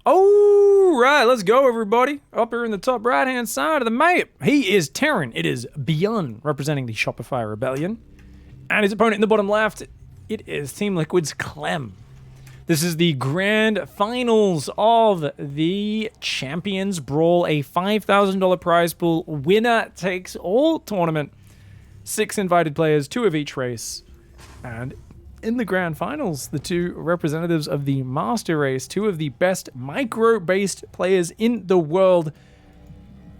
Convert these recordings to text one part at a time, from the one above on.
All right, let's go, everybody. Up here in the top right-hand side of the map, he is Terran. It is Byun, representing the Shopify Rebellion. And his opponent in the bottom left, it is Team Liquid's Clem. This is the grand finals of the Champions Brawl, a $5,000 prize pool. Winner takes all tournament. 6 invited players, 2 of each race. And in the grand finals, the 2 representatives of the master race, 2 of the best micro-based players in the world.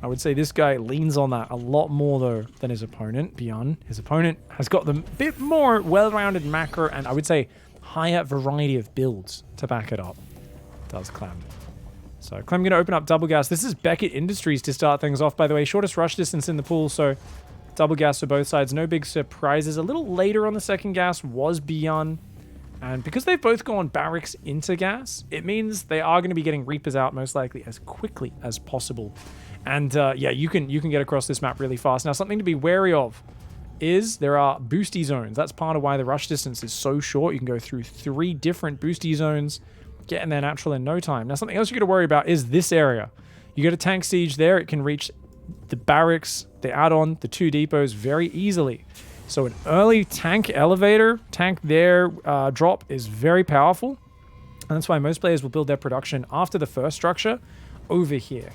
I would say this guy leans on that a lot more, though, than his opponent, Byun. His opponent has got the bit more well-rounded macro and I would say higher variety of builds to back it up. Does Clem. So Clem going to open up double gas. This is Beckett Industries to start things off, by the way. Shortest rush distance in the pool, so double gas for both sides. No big surprises. A little later on the second gas was Byun. And because they've both gone barracks into gas, it means they are going to be getting Reapers out most likely as quickly as possible. And yeah, you can get across this map really fast. Now, something to be wary of is there are boosty zones. That's part of why the rush distance is so short. You can go through 3 different boosty zones, get in there natural in no time. Now, something else you got to worry about is this area. You get a tank siege there. It can reach the barracks, the add-on, the 2 depots very easily. So an early tank elevator, tank there drop is very powerful. And that's why most players will build their production after the first structure over here.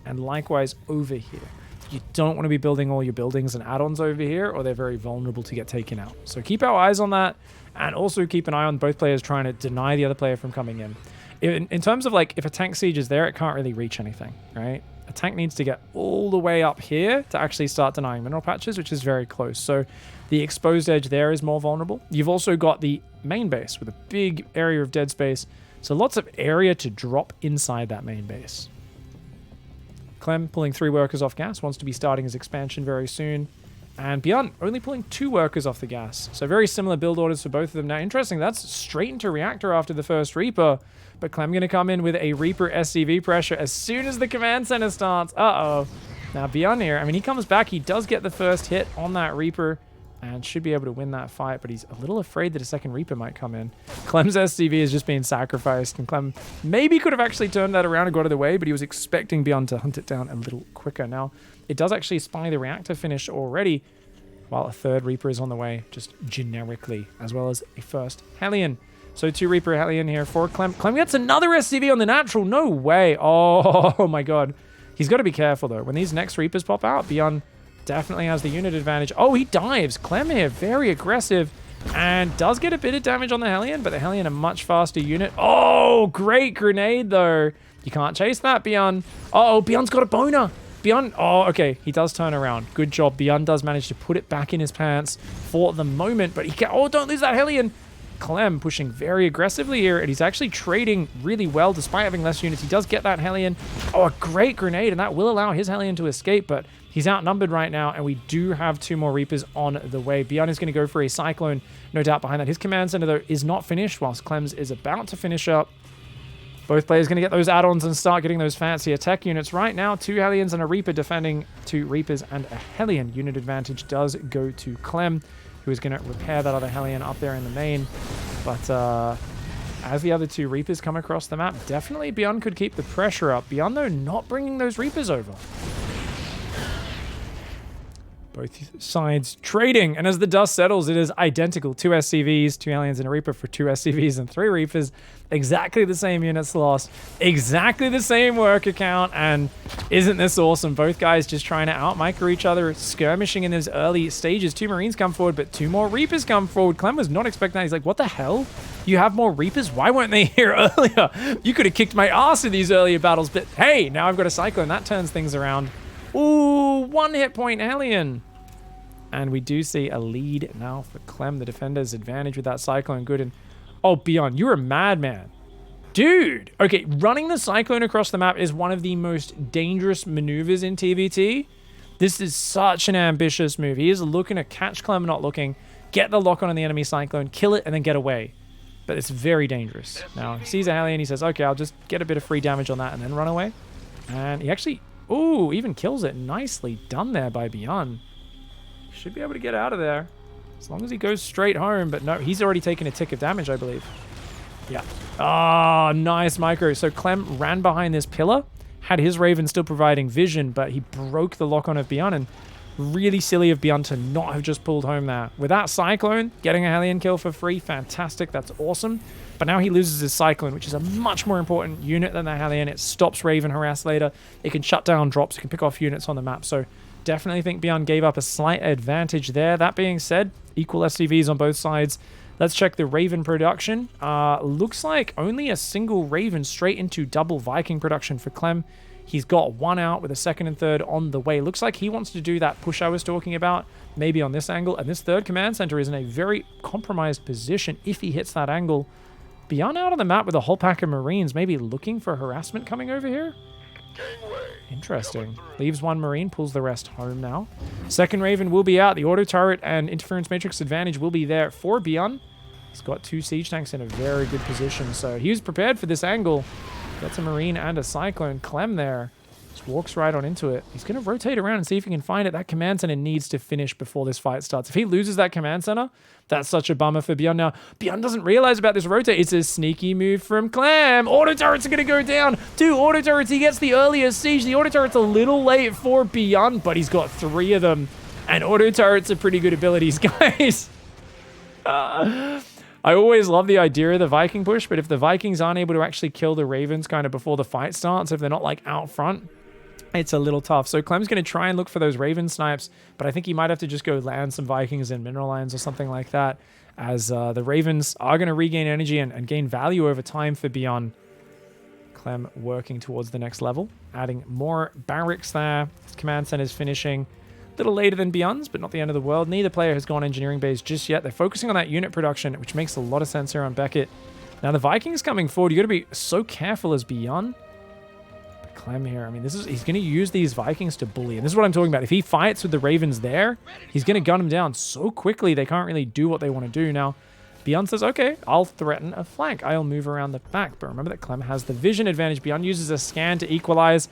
And likewise over here. You don't want to be building all your buildings and add-ons over here, or they're very vulnerable to get taken out. So keep our eyes on that, and also keep an eye on both players trying to deny the other player from coming in. In terms of, like, if a tank siege is there, it can't really reach anything, right? A tank needs to get all the way up here to actually start denying mineral patches, which is very close. So the exposed edge there is more vulnerable. You've also got the main base with a big area of dead space. So lots of area to drop inside that main base. Clem pulling 3 workers off gas, wants to be starting his expansion very soon. And Byun only pulling 2 workers off the gas. So very similar build orders for both of them. Now, interesting, that's straight into Reactor after the first Reaper. But Clem going to come in with a Reaper SCV pressure as soon as the command center starts. Uh-oh. Now, Byun here, I mean, he comes back. He does get the first hit on that Reaper and should be able to win that fight, but he's a little afraid that a second Reaper might come in. Clem's SCV is just being sacrificed, and Clem maybe could have actually turned that around and got it away, but he was expecting Byun to hunt it down a little quicker. Now, it does actually spy the reactor finish already, while a 3rd Reaper is on the way, just generically, as well as a 1st Hellion. So 2 Reaper Hellion here for Clem. Clem gets another SCV on the natural. No way. Oh my god. He's got to be careful, though. When these next Reapers pop out, Byun definitely has the unit advantage. Oh, he dives. Clem here, very aggressive, and does get a bit of damage on the Hellion, but the Hellion a much faster unit. Oh, great grenade, though. You can't chase that, Byun. Uh-oh, Byun's got a boner. Byun, oh, okay, he does turn around. Good job. Byun does manage to put it back in his pants for the moment, but he can't. Oh, don't lose that Hellion. Clem pushing very aggressively here, and he's actually trading really well despite having less units. He does get that Hellion. Oh, a great grenade, and that will allow his Hellion to escape, but he's outnumbered right now, and we do have 2 more Reapers on the way. Byun is going to go for a Cyclone, no doubt behind that. His command center, though, is not finished, whilst Clem's is about to finish up. Both players going to get those add-ons and start getting those fancier tech units. Right now, 2 Hellions and a Reaper defending 2 Reapers, and a Hellion unit advantage does go to Clem, who is going to repair that other Hellion up there in the main. But as the other 2 Reapers come across the map, definitely Byun could keep the pressure up. Byun, though, not bringing those Reapers over. Both sides trading, and as the dust settles, it is identical. 2 SCVs, 2 Aliens, and a Reaper for 2 SCVs and 3 Reapers. Exactly the same units lost, exactly the same worker count, and isn't this awesome? Both guys just trying to out-micro each other, skirmishing in those early stages. 2 Marines come forward, but 2 more Reapers come forward. Clem was not expecting that. He's like, what the hell? You have more Reapers? Why weren't they here earlier? You could have kicked my ass in these earlier battles, but hey, now I've got a Cyclone. That turns things around. Ooh, 1 hit point Hellion. And we do see a lead now for Clem. The defender's advantage with that Cyclone. Good. And oh, Byun, you're a madman. Dude. Okay, running the Cyclone across the map is one of the most dangerous maneuvers in TvT. This is such an ambitious move. He is looking to catch Clem not looking, get the lock on the enemy Cyclone, kill it, and then get away. But it's very dangerous. Now, he sees a Hellion. He says, okay, I'll just get a bit of free damage on that and then run away. And he actually, ooh, even kills it. Nicely done there by Byun. Should be able to get out of there as long as he goes straight home, but no, he's already taken a tick of damage, I believe. Yeah. Oh, nice micro. So Clem ran behind this pillar, had his Raven still providing vision, but he broke the lock on of Byun, and really silly of Byun to not have just pulled home there. With that Cyclone, getting a Hellion kill for free, fantastic, that's awesome. But now he loses his Cyclone, which is a much more important unit than the Hellion. It stops Raven harass later. It can shut down drops, it can pick off units on the map. So definitely think Byun gave up a slight advantage there. That being said, equal SCVs on both sides. Let's check the Raven production. Looks like only a single Raven straight into double Viking production for Clem. He's got one out with a second and third on the way. Looks like he wants to do that push I was talking about, maybe on this angle. And this third command center is in a very compromised position if he hits that angle. Byun out on the map with a whole pack of Marines, maybe looking for harassment coming over here. Interesting. Leaves one Marine, pulls the rest home now. Second Raven will be out. The auto turret and interference matrix advantage will be there for Byun. He's got two siege tanks in a very good position, so he was prepared for this angle. Gets a Marine and a Cyclone. Clem there just walks right on into it. He's going to rotate around and see if he can find it. That command center needs to finish before this fight starts. If he loses that command center, that's such a bummer for Byun. Now, Byun doesn't realize about this rotate. It's a sneaky move from Clem. Auto turrets are going to go down. 2 auto turrets. He gets the earliest siege. The auto turret's a little late for Byun, but he's got 3 of them. And auto turrets are pretty good abilities, guys. I always love the idea of the Viking push, but if the Vikings aren't able to actually kill the Ravens kind of before the fight starts, if they're not like out front, it's a little tough. So Clem's going to try and look for those Raven snipes, but I think he might have to just go land some Vikings in mineral lines or something like that, as the Ravens are going to regain energy and gain value over time for Byun. Clem working towards the next level, adding more barracks there. His command center is finishing. A little later than Byun's, but not the end of the world. Neither player has gone engineering base just yet. They're focusing on that unit production, which makes a lot of sense here on Beckett. Now the Vikings coming forward, you got to be so careful as Byun. But Clem here, I mean, he's going to use these Vikings to bully, and this is what I'm talking about. If he fights with the Ravens there, he's going to gun them down so quickly they can't really do what they want to do. Now, Byun says, okay, I'll threaten a flank. I'll move around the back. But remember that Clem has the vision advantage. Byun uses a scan to equalize.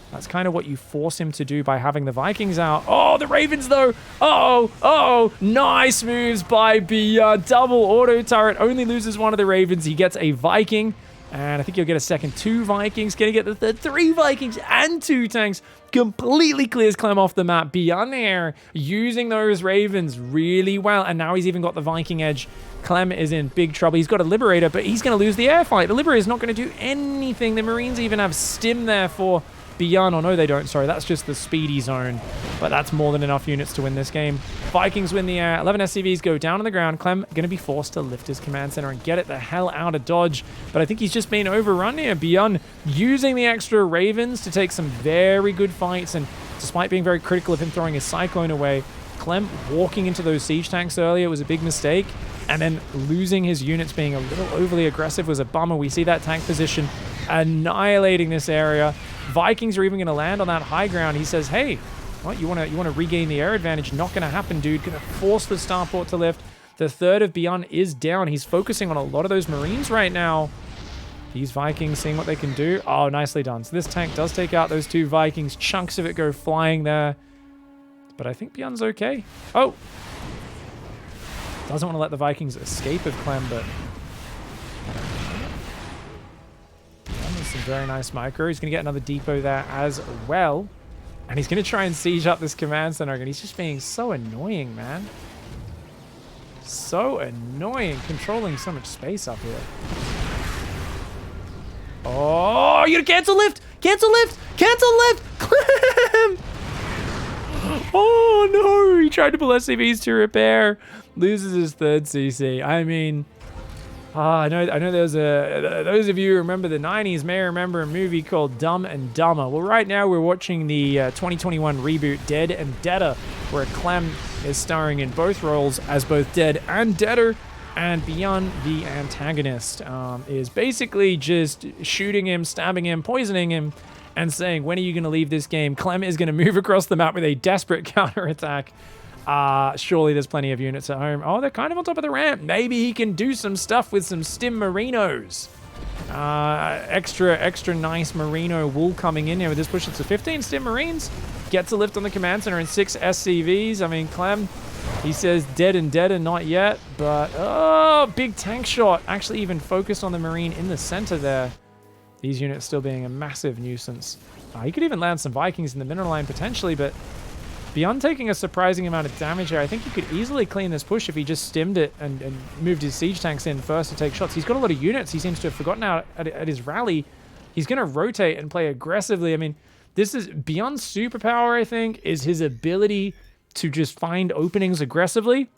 That's kind of what you force him to do by having the Vikings out. Oh, the Ravens, though. Uh-oh. Nice moves by Byun. Double auto turret. Only loses one of the Ravens. He gets a Viking. And I think he'll get a second 2 Vikings. Gonna get the third 3 Vikings and 2 tanks. Completely clears Clem off the map. Byun there using those Ravens really well. And now he's even got the Viking edge. Clem is in big trouble. He's got a Liberator, but he's going to lose the air fight. The Liberator is not going to do anything. The Marines even have stim there for Byun. Oh, no, they don't. Sorry, that's just the speedy zone. But that's more than enough units to win this game. Vikings win the air. 11 SCVs go down on the ground. Clem going to be forced to lift his command center and get it the hell out of dodge. But I think he's just been overrun here. Byun using the extra Ravens to take some very good fights. And despite being very critical of him throwing his Cyclone away, Clem walking into those siege tanks earlier was a big mistake. And then losing his units, being a little overly aggressive, was a bummer. We see that tank position annihilating this area. Vikings are even going to land on that high ground. He says, hey, what, you want to regain the air advantage? Not going to happen, dude. Going to force the starport to lift. The third of Byun is down. He's focusing on a lot of those Marines right now. These Vikings seeing what they can do. Oh, nicely done. So this tank does take out those 2 Vikings. Chunks of it go flying there. But I think Byun's okay. Oh! Doesn't want to let the Vikings escape of Clem, but that's some very nice micro. He's going to get another depot there as well. And he's going to try and siege up this command center. And he's just being so annoying, man. So annoying, controlling so much space up here. Oh, you're going to cancel lift! Cancel lift! Cancel lift! Clem! Oh, no! He tried to pull SCVs to repair. Loses his 3rd CC. I mean, I know there's those of you who remember the 90s may remember a movie called Dumb and Dumber. Well, right now we're watching the 2021 reboot Dead and Deader, where Clem is starring in both roles as both Dead and Deader, and Byun, the antagonist, is basically just shooting him, stabbing him, poisoning him, and saying, when are you going to leave this game? Clem is going to move across the map with a desperate counterattack. Surely there's plenty of units at home. Oh, they're kind of on top of the ramp. Maybe he can do some stuff with some stim Marinos. Extra nice Merino wool coming in here with this push. It's a 15 stim Marines. Gets a lift on the command center and 6 SCVs. I mean, Clem He says dead and deader, not yet, but oh, big tank shot. Actually even focused on the Marine in the center there. These units still being a massive nuisance. He could even land some Vikings in the mineral line potentially, but Byun taking a surprising amount of damage here. I think he could easily clean this push if he just stimmed it and moved his siege tanks in first to take shots. He's got a lot of units. He seems to have forgotten out at his rally. He's going to rotate and play aggressively. I mean, this is Byun's superpower, I think, is his ability to just find openings aggressively.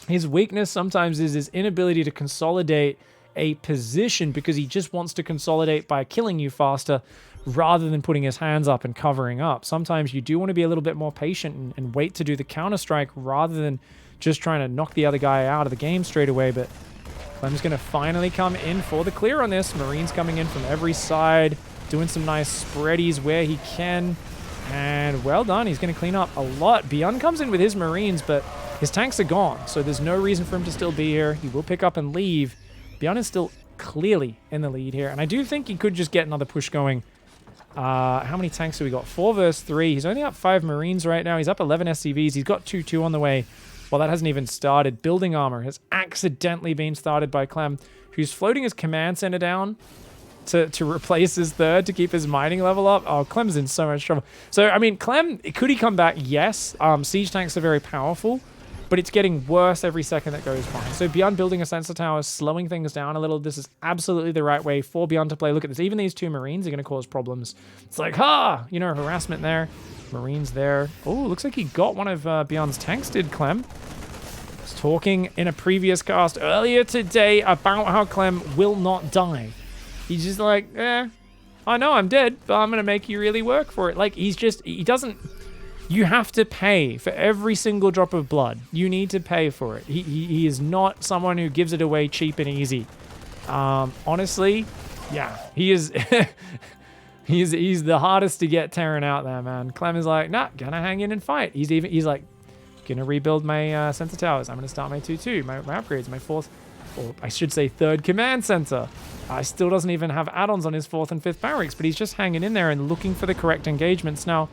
His weakness sometimes is his inability to consolidate a position because he just wants to consolidate by killing you faster rather than putting his hands up and covering up. Sometimes you do want to be a little bit more patient and wait to do the counter-strike rather than just trying to knock the other guy out of the game straight away. But Clem's going to finally come in for the clear on this. Marines coming in from every side, doing some nice spreadies where he can. And well done. He's going to clean up a lot. Byun comes in with his Marines, but his tanks are gone, so there's no reason for him to still be here. He will pick up and leave. Byun is still clearly in the lead here, and I do think he could just get another push going. How many tanks do we got? 4 versus 3. He's only up 5 Marines right now. He's up 11 SCVs. He's got 2-2 on the way. Well, that hasn't even started. Building armor has accidentally been started by Clem, who's floating his command center down to replace his third to keep his mining level up. Oh, Clem's in so much trouble. So, I mean, Clem, could he come back? Yes. Siege tanks are very powerful, but it's getting worse every second that goes by. So Byun building a sensor tower, slowing things down a little. This is absolutely the right way for Byun to play. Look at this. Even these 2 Marines are going to cause problems. It's like, you know, harassment there. Marines there. Oh, looks like he got one of Byun's tanks, did Clem. I was talking in a previous cast earlier today about how Clem will not die. He's just like, I know I'm dead, but I'm going to make you really work for it. Like, he doesn't... You have to pay for every single drop of blood. You need to pay for it. He is not someone who gives it away cheap and easy. Honestly, yeah, he is. he's the hardest to get Terran out there, man. Clem is like, nah, gonna hang in and fight. He's like, gonna rebuild my sensor towers. I'm gonna start my 2-2, my upgrades, my 4th, or I should say 3rd command center. Still doesn't even have add-ons on his 4th and 5th barracks, but he's just hanging in there and looking for the correct engagements now.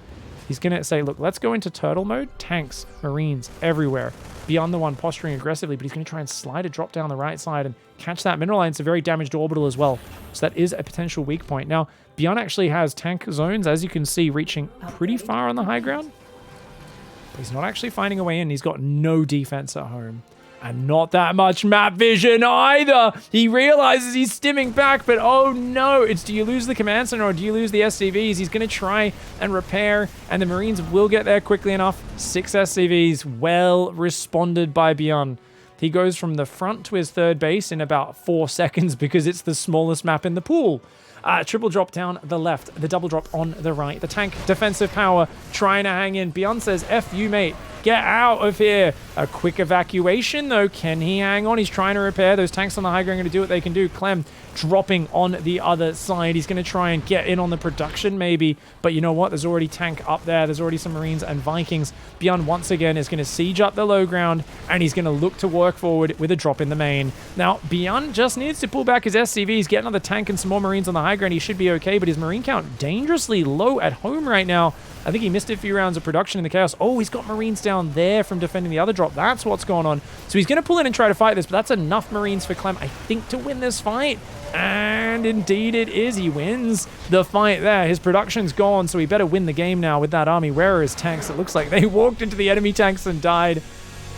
He's going to say, look, let's go into turtle mode. Tanks, Marines, everywhere. Byun the one posturing aggressively, but he's going to try and slide a drop down the right side and catch that mineral line. It's a very damaged orbital as well. So that is a potential weak point. Now, Byun actually has tank zones, as you can see, reaching pretty far on the high ground. But he's not actually finding a way in. He's got no defense at home. And not that much map vision either. He realizes he's stimming back, but oh no. It's, do you lose the command center or do you lose the SCVs? He's going to try and repair, and the Marines will get there quickly enough. 6 SCVs, well responded by Byun. He goes from the front to his 3rd base in about 4 seconds because it's the smallest map in the pool. Triple drop down the left, the double drop on the right. The tank defensive power trying to hang in. Byun says, F you, mate. Get out of here. A quick evacuation, though. Can he hang on? He's trying to repair. Those tanks on the high ground are going to do what they can do. Clem dropping on the other side. He's going to try and get in on the production, maybe. But you know what? There's already tank up there. There's already some Marines and Vikings. Byun, once again, is going to siege up the low ground, and he's going to look to work forward with a drop in the main. Now, Byun just needs to pull back his SCVs, get another tank and some more Marines on the high ground. He should be okay, but his Marine count dangerously low at home right now. I think he missed a few rounds of production in the chaos. Oh, he's got Marines down there from defending the other drop. That's what's going on. So he's going to pull in and try to fight this, but that's enough Marines for Clem, I think, to win this fight. And indeed it is. He wins the fight there. His production's gone, so he better win the game now with that army. Where are his tanks? It looks like they walked into the enemy tanks and died.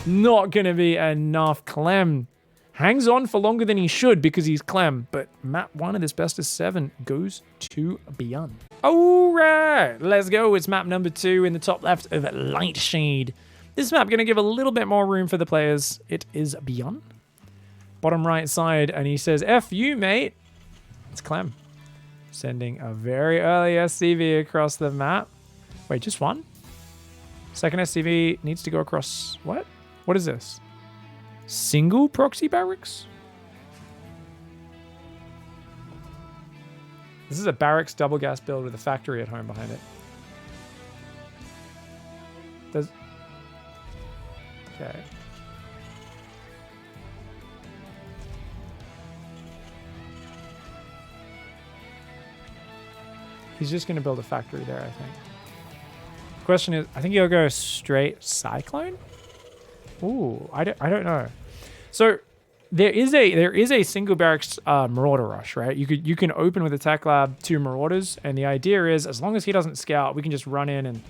Not going to be enough. Clem hangs on for longer than he should because he's Clem, but map 1 of this best of 7 goes to Byun. All right, let's go. It's map number 2 in the top left of Lightshade. This map going to give a little bit more room for the players. It is Byun. Bottom right side, and he says, F you, mate. It's Clem. Sending a very early SCV across the map. Wait, just one? Second SCV needs to go across... What? What is this? Single proxy barracks? This is a barracks double gas build with a factory at home behind it. Does... Okay. He's just going to build a factory there, I think. The question is, I think he'll go straight Cyclone? Ooh, I don't know. So there is a single barracks Marauder rush, right? You can open with Attack Lab 2 Marauders, and the idea is as long as he doesn't scout, we can just run in and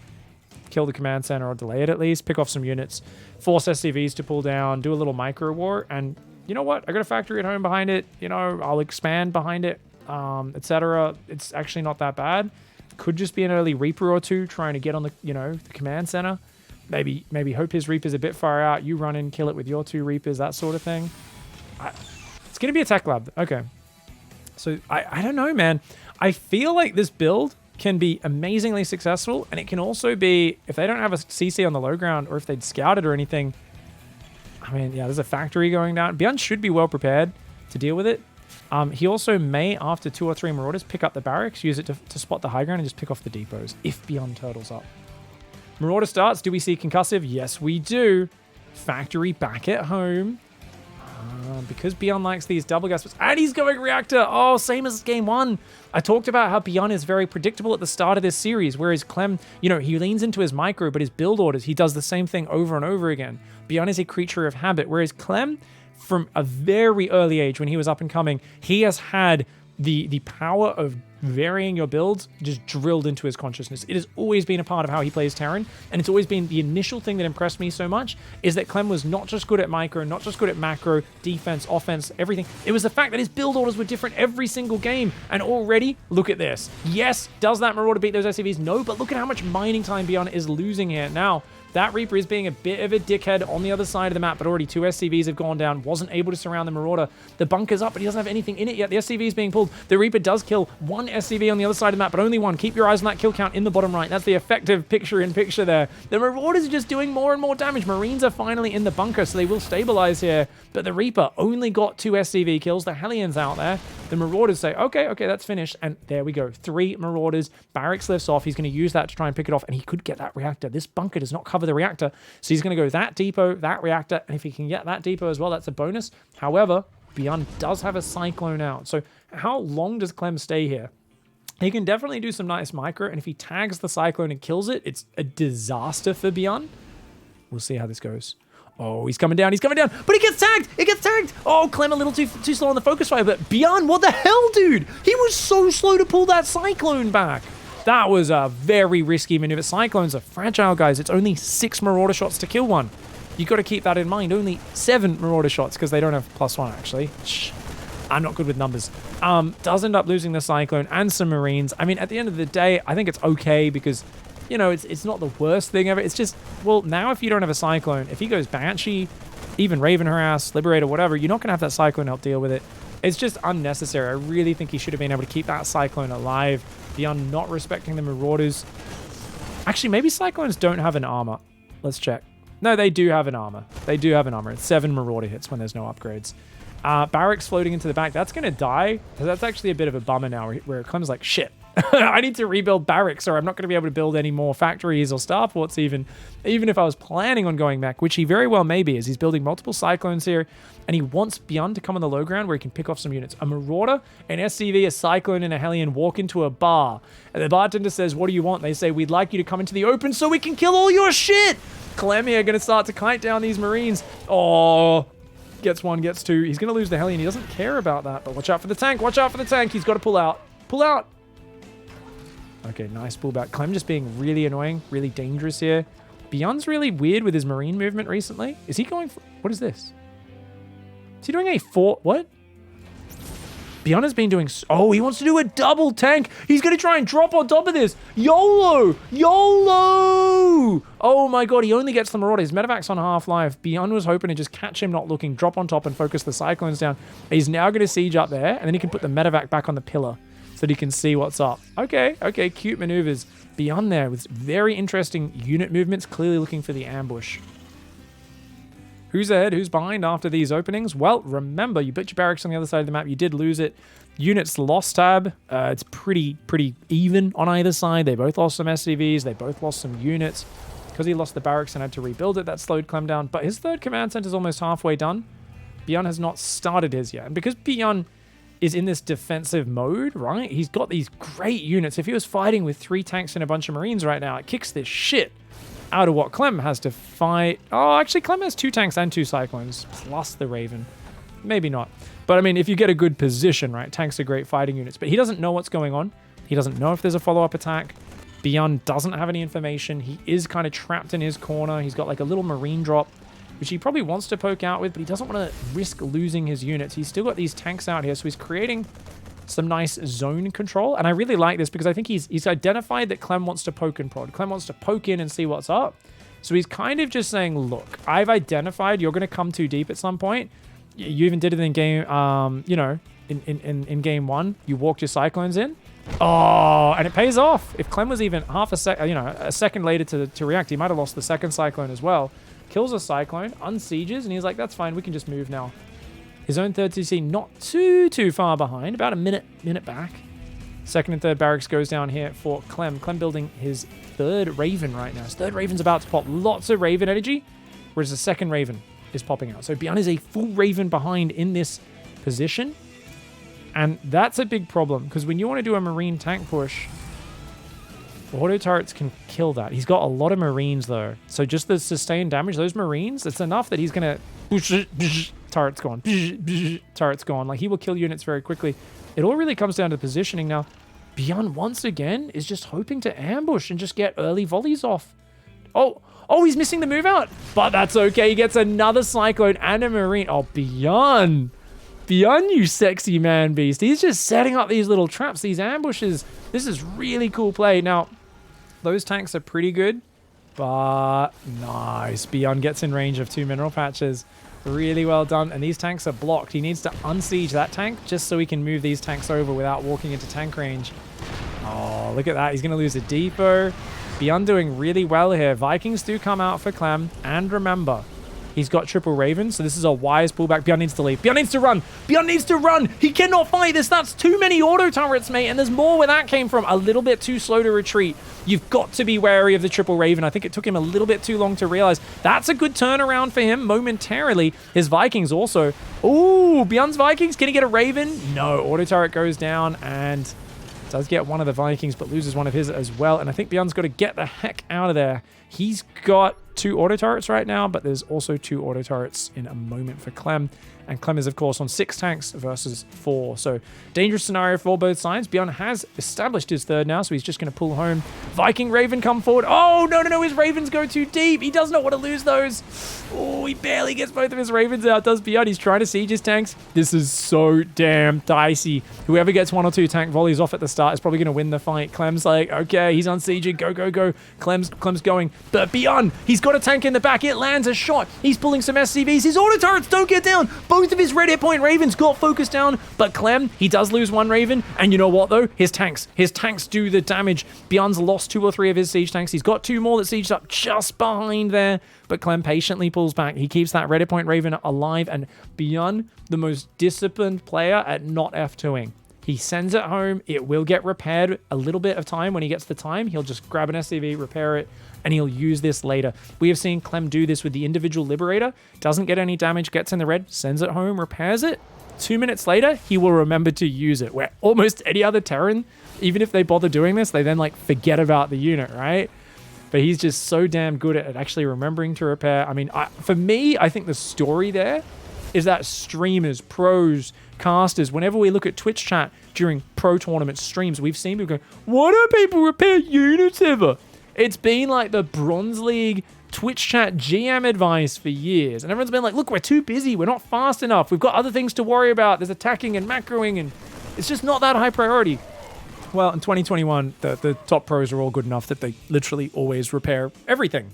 kill the command center or delay it at least, pick off some units, force SCVs to pull down, do a little micro war, and you know what? I got a factory at home behind it. You know, I'll expand behind it, etc. It's actually not that bad. Could just be an early Reaper or two trying to get on the the command center. Maybe hope his Reaper's a bit far out. You run in, kill it with your 2 Reapers, that sort of thing. It's going to be Attack Lab. Okay. So I don't know, man. I feel like this build can be amazingly successful, and it can also be, if they don't have a CC on the low ground, or if they'd scouted or anything, I mean, yeah, there's a factory going down. Byun should be well prepared to deal with it. He also may, after 2 or 3 Marauders, pick up the barracks, use it to spot the high ground, and just pick off the depots, if Byun turtles up. Marauder starts. Do we see concussive? Yes, we do. Factory back at home. Because Byun likes these double gaspers. And he's going reactor. Oh, same as game 1. I talked about how Byun is very predictable at the start of this series, whereas Clem, he leans into his micro, but his build orders, he does the same thing over and over again. Byun is a creature of habit, whereas Clem, from a very early age when he was up and coming, he has had the power of varying your builds just drilled into his consciousness. It has always been a part of how he plays Terran, and it's always been the initial thing that impressed me so much is that Clem was not just good at micro, not just good at macro, defense, offense, everything. It was the fact that his build orders were different every single game, and already, look at this. Yes, does that Marauder beat those SCVs? No, but look at how much mining time Byun is losing here. Now, that Reaper is being a bit of a dickhead on the other side of the map, but already 2 SCVs have gone down. Wasn't able to surround the Marauder. The bunker's up, but he doesn't have anything in it yet. The SCV is being pulled. The Reaper does kill 1 SCV on the other side of the map, but only 1. Keep your eyes on that kill count in the bottom right. That's the effective picture-in-picture there. The Marauders are just doing more and more damage. Marines are finally in the bunker, so they will stabilize here. But the Reaper only got 2 SCV kills. The Hellions out there. The Marauders say, okay, that's finished. And there we go. 3 Marauders. Barracks lifts off. He's going to use that to try and pick it off, and he could get that reactor. This bunker does not cover the reactor, so he's going to go that depot, that reactor, and if he can get that depot as well, that's a bonus. However, Byun does have a Cyclone out. So how long does Clem stay here? He can definitely do some nice micro, and if he tags the Cyclone and kills it, it's a disaster for Byun. We'll see how this goes. Oh, he's coming down, but he gets tagged! It gets tagged! Oh, Clem a little too slow on the focus fire, but Byun, what the hell, dude? He was so slow to pull that Cyclone back. That was a very risky maneuver. Cyclones are fragile, guys. It's only 6 Marauder shots to kill one. You got to keep that in mind. Only 7 Marauder shots, because they don't have +1, actually. Shh. I'm not good with numbers. Does end up losing the Cyclone and some Marines. I mean, at the end of the day, I think it's okay because, it's not the worst thing ever. It's just, well, now if you don't have a Cyclone, if he goes Banshee, even Raven Harass, Liberator, whatever, you're not going to have that Cyclone help deal with it. It's just unnecessary. I really think he should have been able to keep that Cyclone alive. Byun not respecting the Marauders. Actually, maybe Cyclones don't have an armor. Let's check. No, they do have an armor. They do have an armor. It's 7 Marauder hits when there's no upgrades. Barracks floating into the back. That's going to die. That's actually a bit of a bummer now where Clem's like, shit. I need to rebuild barracks or I'm not going to be able to build any more factories or starports even if I was planning on going back, which he very well may be, as he's building multiple Cyclones here, and he wants Byun to come on the low ground where he can pick off some units. A Marauder, an SCV, a Cyclone, and a Hellion walk into a bar, and the bartender says, what do you want? They say, we'd like you to come into the open so we can kill all your shit! Clem here going to start to kite down these Marines. Oh, gets 1, gets 2. He's going to lose the Hellion. He doesn't care about that, but watch out for the tank. Watch out for the tank. He's got to pull out. Pull out. Okay, nice pullback. Clem just being really annoying, really dangerous here. Byun's really weird with his Marine movement recently. Is he going for... What is this? Is he doing a 4... What? Byun has been doing... Oh, he wants to do a double tank. He's going to try and drop on top of this. YOLO! YOLO! Oh my god, he only gets the Marauder. His Medevac's on half-life. Byun was hoping to just catch him not looking, drop on top and focus the Cyclones down. He's now going to siege up there, and then he can put the Medevac back on the pillar so that he can see what's up. Okay, cute maneuvers. Byun there with very interesting unit movements, clearly looking for the ambush. Who's ahead? Who's behind after these openings? Well, remember, you built your barracks on the other side of the map. You did lose it. Units lost tab. It's pretty even on either side. They both lost some SCVs. They both lost some units. Because he lost the barracks and had to rebuild it, that slowed Clem down. But his 3rd command center is almost halfway done. Byun has not started his yet. And because Byun is in this defensive mode, right? He's got these great units. If he was fighting with 3 tanks and a bunch of Marines right now, it kicks this shit. out of what Clem has to fight. Oh, actually, Clem has 2 tanks and 2 cyclones, plus the Raven. Maybe not. But I mean, if you get a good position, right? Tanks are great fighting units, but he doesn't know what's going on. He doesn't know if there's a follow-up attack. Byun doesn't have any information. He is kind of trapped in his corner. He's got like a little marine drop, which he probably wants to poke out with, but he doesn't want to risk losing his units. He's still got these tanks out here, so he's creating some nice zone control. And I really like this because I think he's identified that Clem wants to poke and prod. Clem wants to poke in and see what's up. So he's kind of just saying, look, I've identified you're going to come too deep at some point. You even did it in game, in game 1. You walked your cyclones in. Oh, and it pays off. If Clem was even a second later to react, he might have lost the second cyclone as well. Kills a cyclone, unsieges, and he's like, that's fine, we can just move now. His own third TC not too far behind, about a minute back. Second and third barracks goes down here for Clem. Clem building his third Raven right now. His third Raven's about to pop. Lots of Raven energy, whereas the second Raven is popping out. So Byun is a full Raven behind in this position. And that's a big problem, because when you want to do a marine tank push, auto turrets can kill that. He's got a lot of marines, though. So just the sustained damage, those marines, it's enough that he's going to... Turret's gone. Turret's gone. Like, he will kill units very quickly. It all really comes down to positioning now. Byun, once again, is just hoping to ambush and just get early volleys off. Oh, he's missing the move out. But that's okay. He gets another cyclone and a marine. Oh, Byun, you sexy man beast. He's just setting up these little traps, these ambushes. This is really cool play. Now, those tanks are pretty good, but nice. Byun gets in range of 2 mineral patches. Really well done. And these tanks are blocked. He needs to unsiege that tank just so he can move these tanks over without walking into tank range. Oh, look at that. He's going to lose a depot. Byun doing really well here. Vikings do come out for Clem. And remember, he's got triple Raven, so this is a wise pullback. Byun needs to leave. Byun needs to run. Byun needs to run. He cannot fight this. That's too many auto turrets, mate. And there's more where that came from. A little bit too slow to retreat. You've got to be wary of the triple Raven. I think it took him a little bit too long to realize. That's a good turnaround for him momentarily. His Vikings also. Ooh, Byun's Vikings. Can he get a Raven? No. Auto turret goes down and does get one of the Vikings, but loses one of his as well. And I think Byun's got to get the heck out of there. He's got 2 auto turrets right now, but there's also 2 auto turrets in a moment for Clem. And Clem is, of course, on 6 tanks versus 4. So dangerous scenario for both sides. Byun has established his third now, so he's just going to pull home. Viking Raven come forward. Oh, no. His Ravens go too deep. He does not want to lose those. Oh, he barely gets both of his Ravens out, does Byun. He's trying to siege his tanks. This is so damn dicey. Whoever gets 1 or 2 tank volleys off at the start is probably going to win the fight. Clem's like, okay, he's on sieging. Go. Clem's going. But Byun, he's got a tank in the back. It lands a shot. He's pulling some SCVs. His auto turrets don't get down. Both of his red hit point Ravens got focused down, but Clem, he does lose 1 Raven. And you know what, though? His tanks do the damage. Byun's lost 2 or 3 of his siege tanks. He's got 2 more that sieged up just behind there, but Clem patiently pulls back. He keeps that red hit point Raven alive, and Byun, the most disciplined player at not F2ing. He sends it home. It will get repaired a little bit of time. When he gets the time, he'll just grab an SCV, repair it, and he'll use this later. We have seen Clem do this with the individual Liberator. Doesn't get any damage, gets in the red, sends it home, repairs it. 2 minutes later, he will remember to use it. Where almost any other Terran, even if they bother doing this, they then like forget about the unit, right? But he's just so damn good at actually remembering to repair. I mean, for me, I think the story there is that streamers, pros, casters, whenever we look at Twitch chat during pro tournament streams, we've seen people go, why don't people repair units ever? It's been like the Bronze League Twitch chat GM advice for years. And everyone's been like, look, we're too busy. We're not fast enough. We've got other things to worry about. There's attacking and macroing, and it's just not that high priority. Well, in 2021, the top pros are all good enough that they literally always repair everything.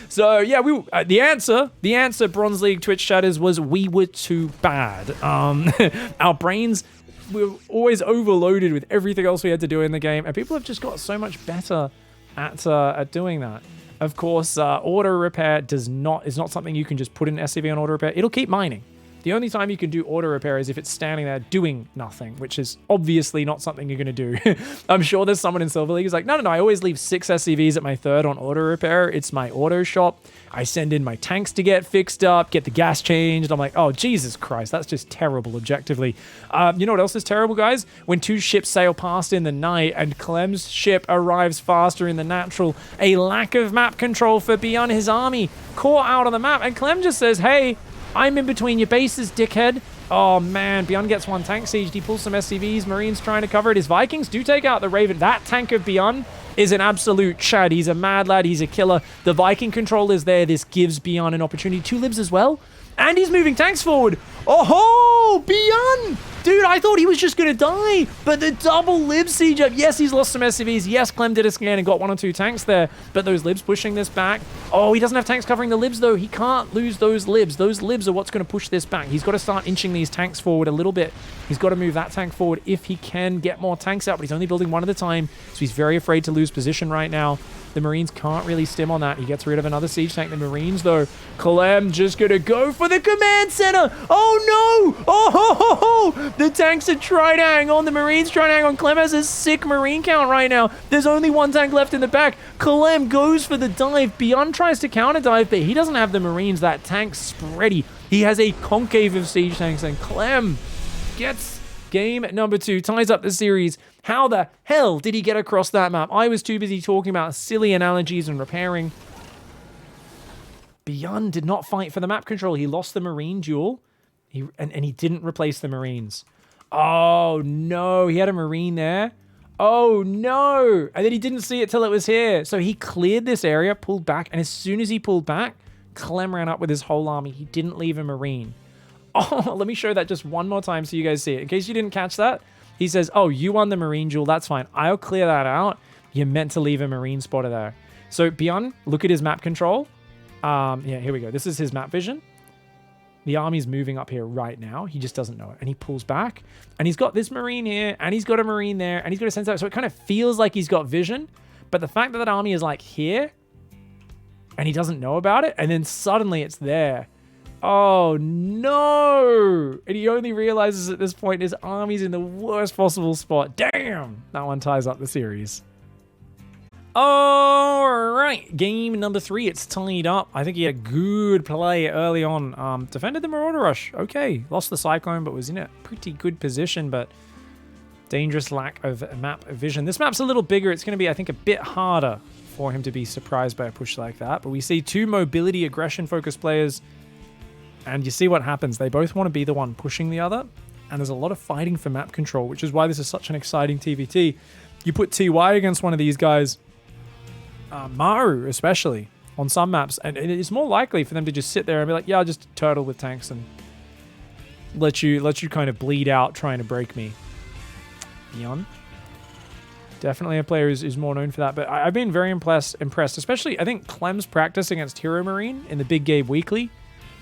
So yeah, the answer, Bronze League Twitch chatters, was we were too bad. Our brains were always overloaded with everything else we had to do in the game, and people have just got so much better at doing that. Of course, auto repair is not something you can just put in SCV on auto repair. It'll keep mining. The only time you can do auto repair is if it's standing there doing nothing, which is obviously not something you're going to do. I'm sure there's someone in Silver League who's like, no, I always leave 6 SCVs at my third on auto repair. It's my auto shop. I send in my tanks to get fixed up, get the gas changed. I'm like, oh, Jesus Christ, that's just terrible objectively. You know what else is terrible, guys? When 2 ships sail past in the night and Clem's ship arrives faster in the natural, a lack of map control for Byun, his army, caught out on the map, and Clem just says, hey, I'm in between your bases, dickhead. Oh, man. Byun gets 1 tank sieged. He pulls some SCVs. Marines trying to cover it. His Vikings do take out the Raven. That tank of Byun is an absolute chad. He's a mad lad. He's a killer. The Viking control is there. This gives Byun an opportunity. 2 libs as well. And he's moving tanks forward. Oh, Byun! Dude, I thought he was just going to die. But the double lib siege up. Yes, he's lost some SCVs. Yes, Clem did a scan and got 1 or 2 tanks there. But those libs pushing this back. Oh, he doesn't have tanks covering the libs, though. He can't lose those libs. Those libs are what's going to push this back. He's got to start inching these tanks forward a little bit. He's got to move that tank forward if he can get more tanks out. But he's only building 1 at a time. So he's very afraid to lose position right now. The Marines can't really stim on that. He gets rid of another siege tank. The Marines, though, Clem just going to go for the command center. Oh, no. Oh, ho, ho, ho. The tanks are trying to hang on. The Marines trying to hang on. Clem has a sick Marine count right now. There's only 1 tank left in the back. Clem goes for the dive. Byun tries to counter dive, but he doesn't have the Marines. That tank spready. He has a concave of siege tanks, and Clem gets game number 2, ties up the series. How the hell did he get across that map? I was too busy talking about silly analogies and repairing. Byun did not fight for the map control. He lost the Marine duel, and he didn't replace the Marines. Oh, no. He had a Marine there. Oh, no. And then he didn't see it till it was here. So he cleared this area, pulled back, and as soon as he pulled back, Clem ran up with his whole army. He didn't leave a Marine. Oh, let me show that just one more time so you guys see it. In case you didn't catch that, he says, oh, you won the Marine duel. That's fine. I'll clear that out. You're meant to leave a Marine spotter there. So Byun, look at his map control. Yeah, here we go. This is his map vision. The army's moving up here right now. He just doesn't know it. And he pulls back. And he's got this Marine here. And he's got a Marine there. And he's got a sense out. So it kind of feels like he's got vision. But the fact that army is like here. And he doesn't know about it. And then suddenly it's there. Oh, no. And he only realizes at this point his army's in the worst possible spot. Damn. That one ties up the series. All right. Game number 3. It's tied up. I think he had a good play early on. Defended the Marauder Rush. Okay. Lost the Cyclone, but was in a pretty good position. But dangerous lack of map vision. This map's a little bigger. It's going to be, I think, a bit harder for him to be surprised by a push like that. But we see 2 mobility aggression-focused players. And you see what happens. They both want to be the one pushing the other. And there's a lot of fighting for map control, which is why this is such an exciting TvT. You put TY against one of these guys, Maru especially, on some maps, and it's more likely for them to just sit there and be like, yeah, I'll just turtle with tanks and let you kind of bleed out trying to break me. Byun. Definitely a player who's more known for that. But I've been very impressed, especially I think Clem's practice against Hero Marine in the Big Game Weekly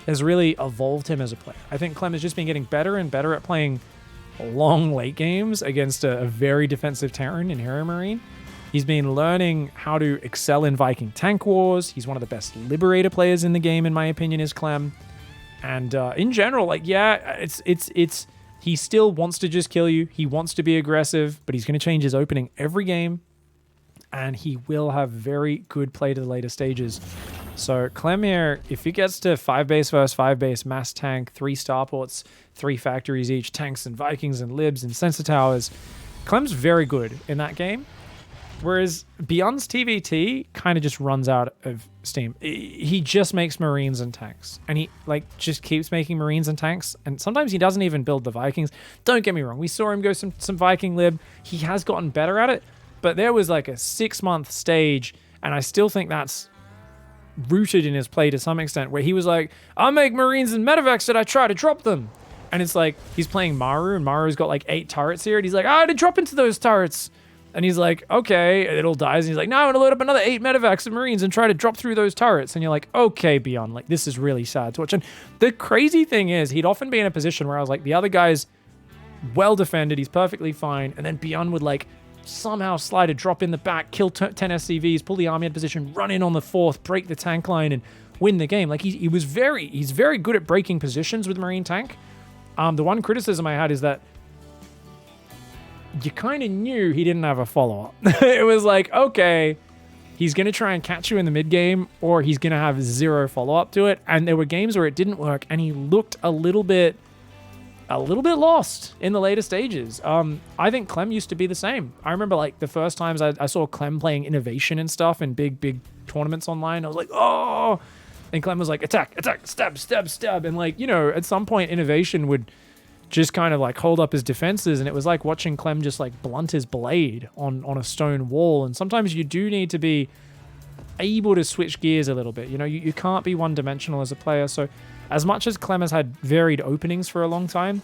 has really evolved him as a player. I think Clem has just been getting better and better at playing long late games against a very defensive Terran in Hero Marine. He's been learning how to excel in Viking tank wars. He's one of the best Liberator players in the game, in my opinion, is Clem. And in general, like, yeah, he still wants to just kill you. He wants to be aggressive, but he's going to change his opening every game. And he will have very good play to the later stages. So Clem here, if he gets to 5 base versus 5 base, mass tank, 3 starports, 3 factories each, tanks and Vikings and libs and sensor towers, Clem's very good in that game. Whereas Byun's TvT kind of just runs out of steam. He just makes Marines and tanks. And he just keeps making Marines and tanks. And sometimes he doesn't even build the Vikings. Don't get me wrong. We saw him go some Viking lib. He has gotten better at it. But there was like a 6-month stage. And I still think that's rooted in his play to some extent, where he was like, I'll make Marines and medevacs and I try to drop them. And it's like, he's playing Maru, and Maru's got like 8 turrets here, and he's like, I had to drop into those turrets. And he's like, okay, and it all dies. And he's like, no, I'm going to load up another 8 medevacs and Marines and try to drop through those turrets. And you're like, okay, Byun, like, this is really sad to watch. And the crazy thing is, he'd often be in a position where I was like, the other guy's well defended, he's perfectly fine. And then Byun would like somehow slide a drop in the back, kill 10 SCVs, pull the army in position, run in on the 4th, break the tank line, and win the game. Like he's very good at breaking positions with Marine Tank. The one criticism I had is that you kind of knew he didn't have a follow-up. It was like, okay, he's going to try and catch you in the mid game, or he's going to have zero follow-up to it. And there were games where it didn't work, and he looked a little bit lost in the later stages. I think Clem used to be the same. I remember like the first times I saw Clem playing innovation and stuff in big tournaments online. I was like, oh, and Clem was like, attack, stab. And like, at some point innovation would just kind of like hold up his defenses, and it was like watching Clem just like blunt his blade on a stone wall. And sometimes you do need to be able to switch gears a little bit. You can't be one-dimensional as a player. So as much as Clem has had varied openings for a long time,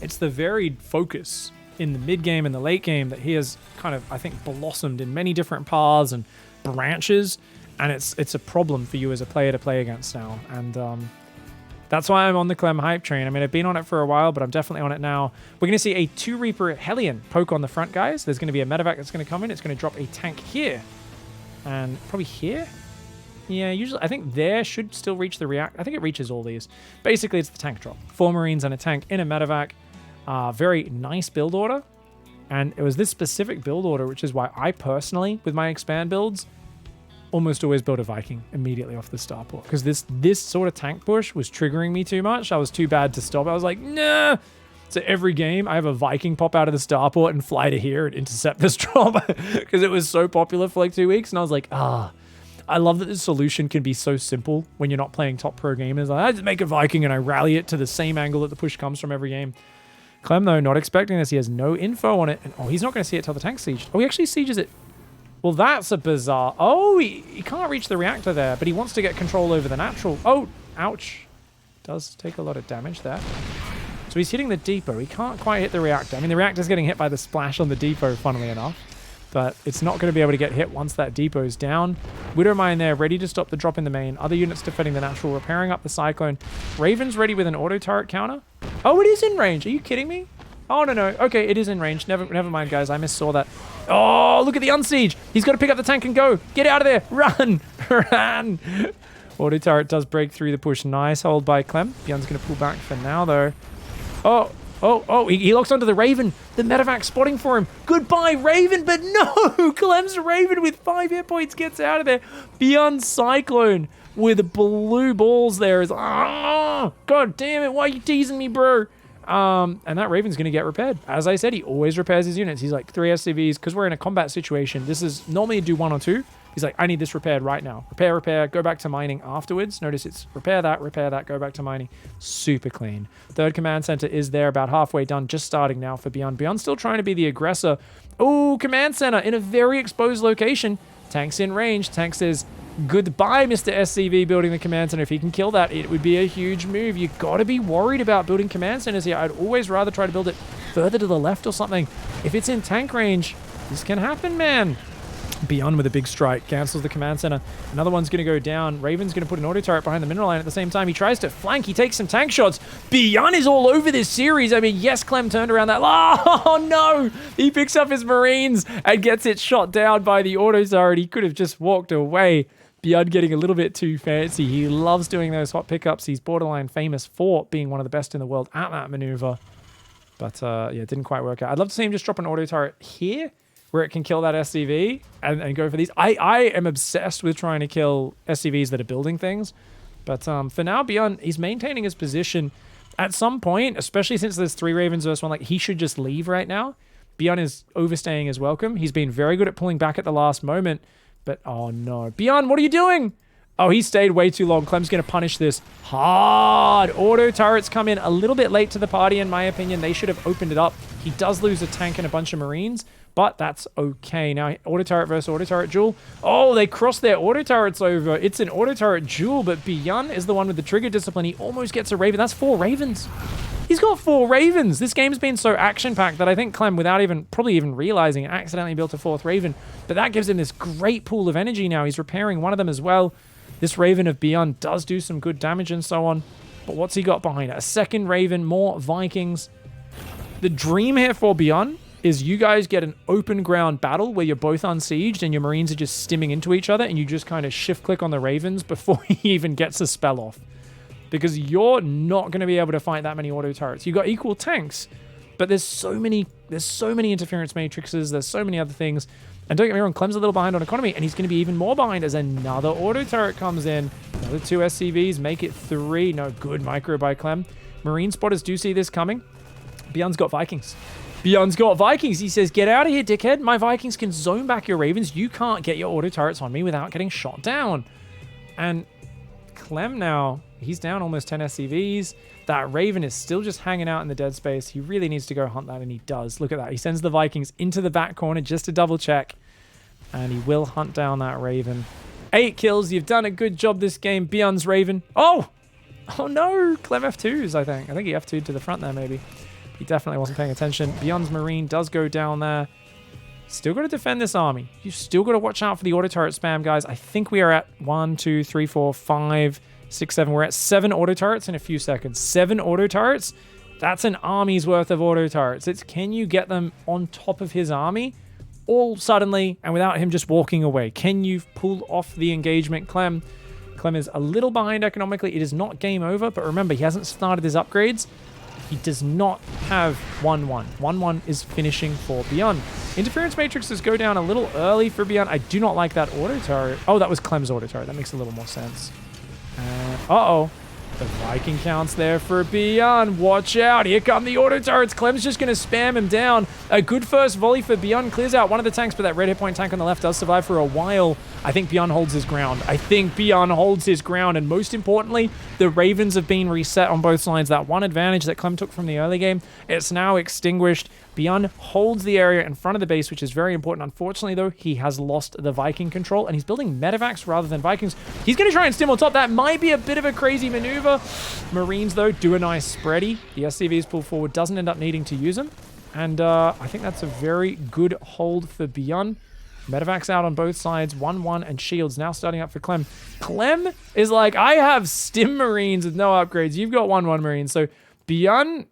it's the varied focus in the mid game and the late game that he has kind of, I think, blossomed in many different paths and branches, and it's a problem for you as a player to play against now. And that's why I'm on the Clem hype train. I mean, I've been on it for a while, but I'm definitely on it now. We're going to see a 2 Reaper Hellion poke on the front, guys. There's going to be a medevac that's going to come in. It's going to drop a tank here, and probably here. Yeah, usually I think there should still reach the react. I think it reaches all these. Basically, it's the tank drop. 4 Marines and a tank in a medevac. Very nice build order. And it was this specific build order, which is why I personally, with my expand builds, almost always build a Viking immediately off the starport. Because this sort of tank push was triggering me too much. I was too bad to stop. I was like, nah. So every game, I have a Viking pop out of the starport and fly to here and intercept this drop. Because it was so popular for like 2 weeks. And I was like, I love that this solution can be so simple when you're not playing top pro gamers. I just make a Viking and I rally it to the same angle that the push comes from every game. Clem, though, not expecting this. He has no info on it. And he's not going to see it till the tank siege. Oh, he actually sieges it. Well, that's a bizarre... Oh, he can't reach the reactor there, but he wants to get control over the natural... Oh, ouch. Does take a lot of damage there. So he's hitting the depot. He can't quite hit the reactor. I mean, the reactor's getting hit by the splash on the depot, funnily enough. But it's not going to be able to get hit once that depot's down. Widowmine there, ready to stop the drop in the main. Other units defending the natural, repairing up the cyclone. Raven's ready with an auto turret counter. Oh, it is in range. Are you kidding me? Oh, no. Okay, it is in range. Never mind, guys. I missaw that. Oh, look at the unsiege. He's got to pick up the tank and go. Get out of there. Run. Run. Auto turret does break through the push. Nice hold by Clem. Byun's going to pull back for now, though. Oh, he locks onto the Raven. The medevac spotting for him. Goodbye, Raven, but no! Clem's Raven with 5 hit points gets out of there. Byun Cyclone with blue balls there is... God damn it, why are you teasing me, bro? And that Raven's going to get repaired. As I said, he always repairs his units. He's like 3 SCVs, because we're in a combat situation. This is normally do 1 or 2. He's like, I need this repaired right now. Repair, go back to mining afterwards. Notice it's repair that, go back to mining. Super clean. 3rd command center is there, about halfway done, just starting now for Byun. Byun's still trying to be the aggressor. Oh, command center in a very exposed location. Tank's in range. Tank says, goodbye, Mr. SCV, building the command center. If he can kill that, it would be a huge move. You got to be worried about building command centers here. I'd always rather try to build it further to the left or something. If it's in tank range, this can happen, man. Byun with a big strike, cancels the command center. Another one's going to go down. Raven's going to put an auto turret behind the mineral line at the same time. He tries to flank. He takes some tank shots. Byun is all over this series. I mean, yes, Clem turned around that. Oh, no. He picks up his Marines and gets it shot down by the auto turret. He could have just walked away. Byun getting a little bit too fancy. He loves doing those hot pickups. He's borderline famous for being one of the best in the world at that maneuver. But, yeah, it didn't quite work out. I'd love to see him just drop an auto turret here, where it can kill that SCV and go for these. I am obsessed with trying to kill SCVs that are building things. But for now, Byun, he's maintaining his position. At some point, especially since there's 3 Ravens versus 1, like, he should just leave right now. Byun is overstaying his welcome. He's been very good at pulling back at the last moment. But, oh no. Byun, what are you doing? Oh, he stayed way too long. Clem's going to punish this hard. Auto turrets come in a little bit late to the party, in my opinion. They should have opened it up. He does lose a tank and a bunch of Marines, but that's okay. Now, auto turret versus auto turret duel. Oh, they crossed their auto turrets over. It's an auto turret duel, but Byun is the one with the trigger discipline. He almost gets a Raven. That's 4 Ravens. He's got 4 Ravens. This game's been so action-packed that I think Clem, without probably even realizing, accidentally built a 4th Raven. But that gives him this great pool of energy now. He's repairing one of them as well. This Raven of Byun does do some good damage and so on. But what's he got behind it? A 2nd Raven, more Vikings. The dream here for Byun is you guys get an open ground battle where you're both unsieged and your Marines are just stimming into each other, and you just kind of shift click on the Ravens before he even gets a spell off. Because you're not going to be able to fight that many auto turrets. You got equal tanks, but there's so many interference matrices, there's so many other things. And don't get me wrong, Clem's a little behind on economy, and he's going to be even more behind as another auto turret comes in. Another 2 SCVs, make it 3. No, good micro by Clem. Marine spotters do see this coming. Byun's got Vikings. Byun's got Vikings. He says, get out of here, dickhead. My Vikings can zone back your Ravens. You can't get your auto turrets on me without getting shot down. And Clem now, he's down almost 10 SCVs. That Raven is still just hanging out in the dead space. He really needs to go hunt that, and he does. Look at that. He sends the Vikings into the back corner just to double check. And he will hunt down that Raven. 8 kills. You've done a good job this game. Byun's Raven. Oh! Oh no! Clem F2s, I think. I think he F2'd to the front there, maybe. He definitely wasn't paying attention. Byun's Marine does go down there. Still got to defend this army. You've still got to watch out for the auto turret spam, guys. I think we are at 1, 2, 3, 4, 5, 6, 7. We're at 7 auto turrets in a few seconds. 7 auto turrets? That's an army's worth of auto turrets. It's can you get them on top of his army all suddenly and without him just walking away? Can you pull off the engagement, Clem? Clem is a little behind economically. It is not game over, but remember, he hasn't started his upgrades. He does not have 1-1. 1-1 is finishing for Byun. Interference matrices go down a little early for Byun. I do not like that auto turret. Oh, that was Clem's auto turret. That makes a little more sense. Uh-oh. The Viking counts there for Byun. Watch out. Here come the auto turrets. Clem's just going to spam him down. A good first volley for Byun. Clears out one of the tanks, but that red hit point tank on the left does survive for a while. I think Byun holds his ground. And most importantly, the Ravens have been reset on both sides. That one advantage that Clem took from the early game, it's now extinguished. Byun holds the area in front of the base, which is very important. Unfortunately, though, he has lost the Viking control, and he's building medevacs rather than Vikings. He's going to try and stim on top. That might be a bit of a crazy maneuver. Marines, though, do a nice spready. The SCVs pull forward, doesn't end up needing to use them. And I think that's a very good hold for Byun. Medevacs out on both sides. 1-1, and shields now starting up for Clem. Clem is like, I have stim Marines with no upgrades. You've got 1-1 Marines. So Byun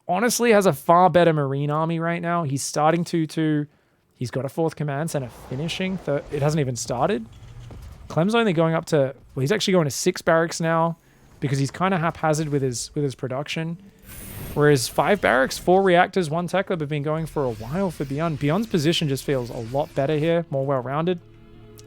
honestly has a far better Marine army right now. He's starting 2-2. He's got a 4th command center finishing. It hasn't even started. Clem's only going up to, well, he's actually going to 6 barracks now because he's kind of haphazard with his production. Whereas 5 barracks, 4 reactors, 1 tech lab have been going for a while for Byun. Byun's position just feels a lot better here, more well-rounded.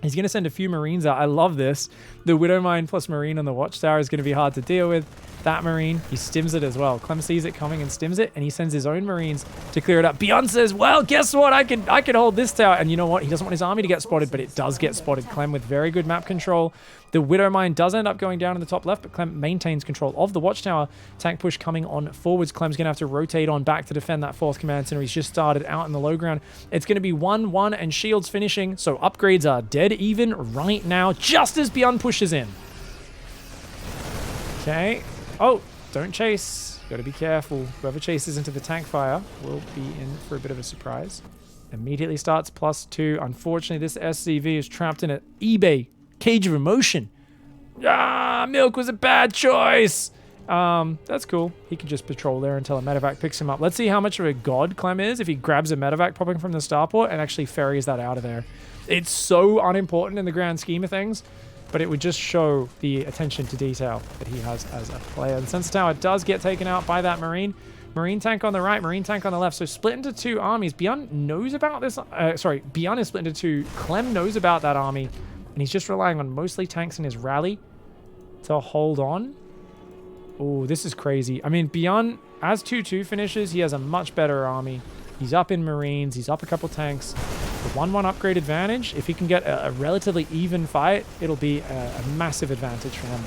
He's going to send a few Marines out. I love this. The Widowmine plus Marine on the Watchtower is going to be hard to deal with. That Marine, he stims it as well. Clem sees it coming and stims it, and he sends his own Marines to clear it up. Byun says, well, guess what? I can hold this tower. And you know what? He doesn't want his army to get spotted, but it does get spotted. Clem with very good map control. The Widowmine does end up going down in the top left, but Clem maintains control of the Watchtower. Tank push coming on forwards. Clem's going to have to rotate on back to defend that 4th command center. He's just started out in the low ground. It's going to be 1-1 and shields finishing, so upgrades are dead even right now, just as Byun pushes in. Okay. Oh, don't chase. Got to be careful. Whoever chases into the tank fire will be in for a bit of a surprise. Immediately starts +2. Unfortunately, this SCV is trapped in an eBay cage of emotion. Ah, Milk was a bad choice. That's cool. He can just patrol there until a medevac picks him up. Let's see how much of a god Clem is if he grabs a medevac popping from the starport and actually ferries that out of there. It's so unimportant in the grand scheme of things, but it would just show the attention to detail that he has as a player. The sensor tower does get taken out by that Marine. Marine tank on the right, Marine tank on the left. So split into 2 armies. Byun knows about this. Byun is split into 2. Clem knows about that army, and he's just relying on mostly tanks in his rally to hold on. Oh, this is crazy. I mean, Byun, as 2-2 finishes, he has a much better army. He's up in Marines. He's up a couple tanks. The 1-1 upgrade advantage, if he can get a relatively even fight, it'll be a massive advantage for him.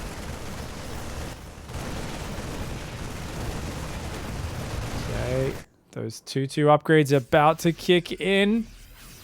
Okay, those 2-2 upgrades are about to kick in.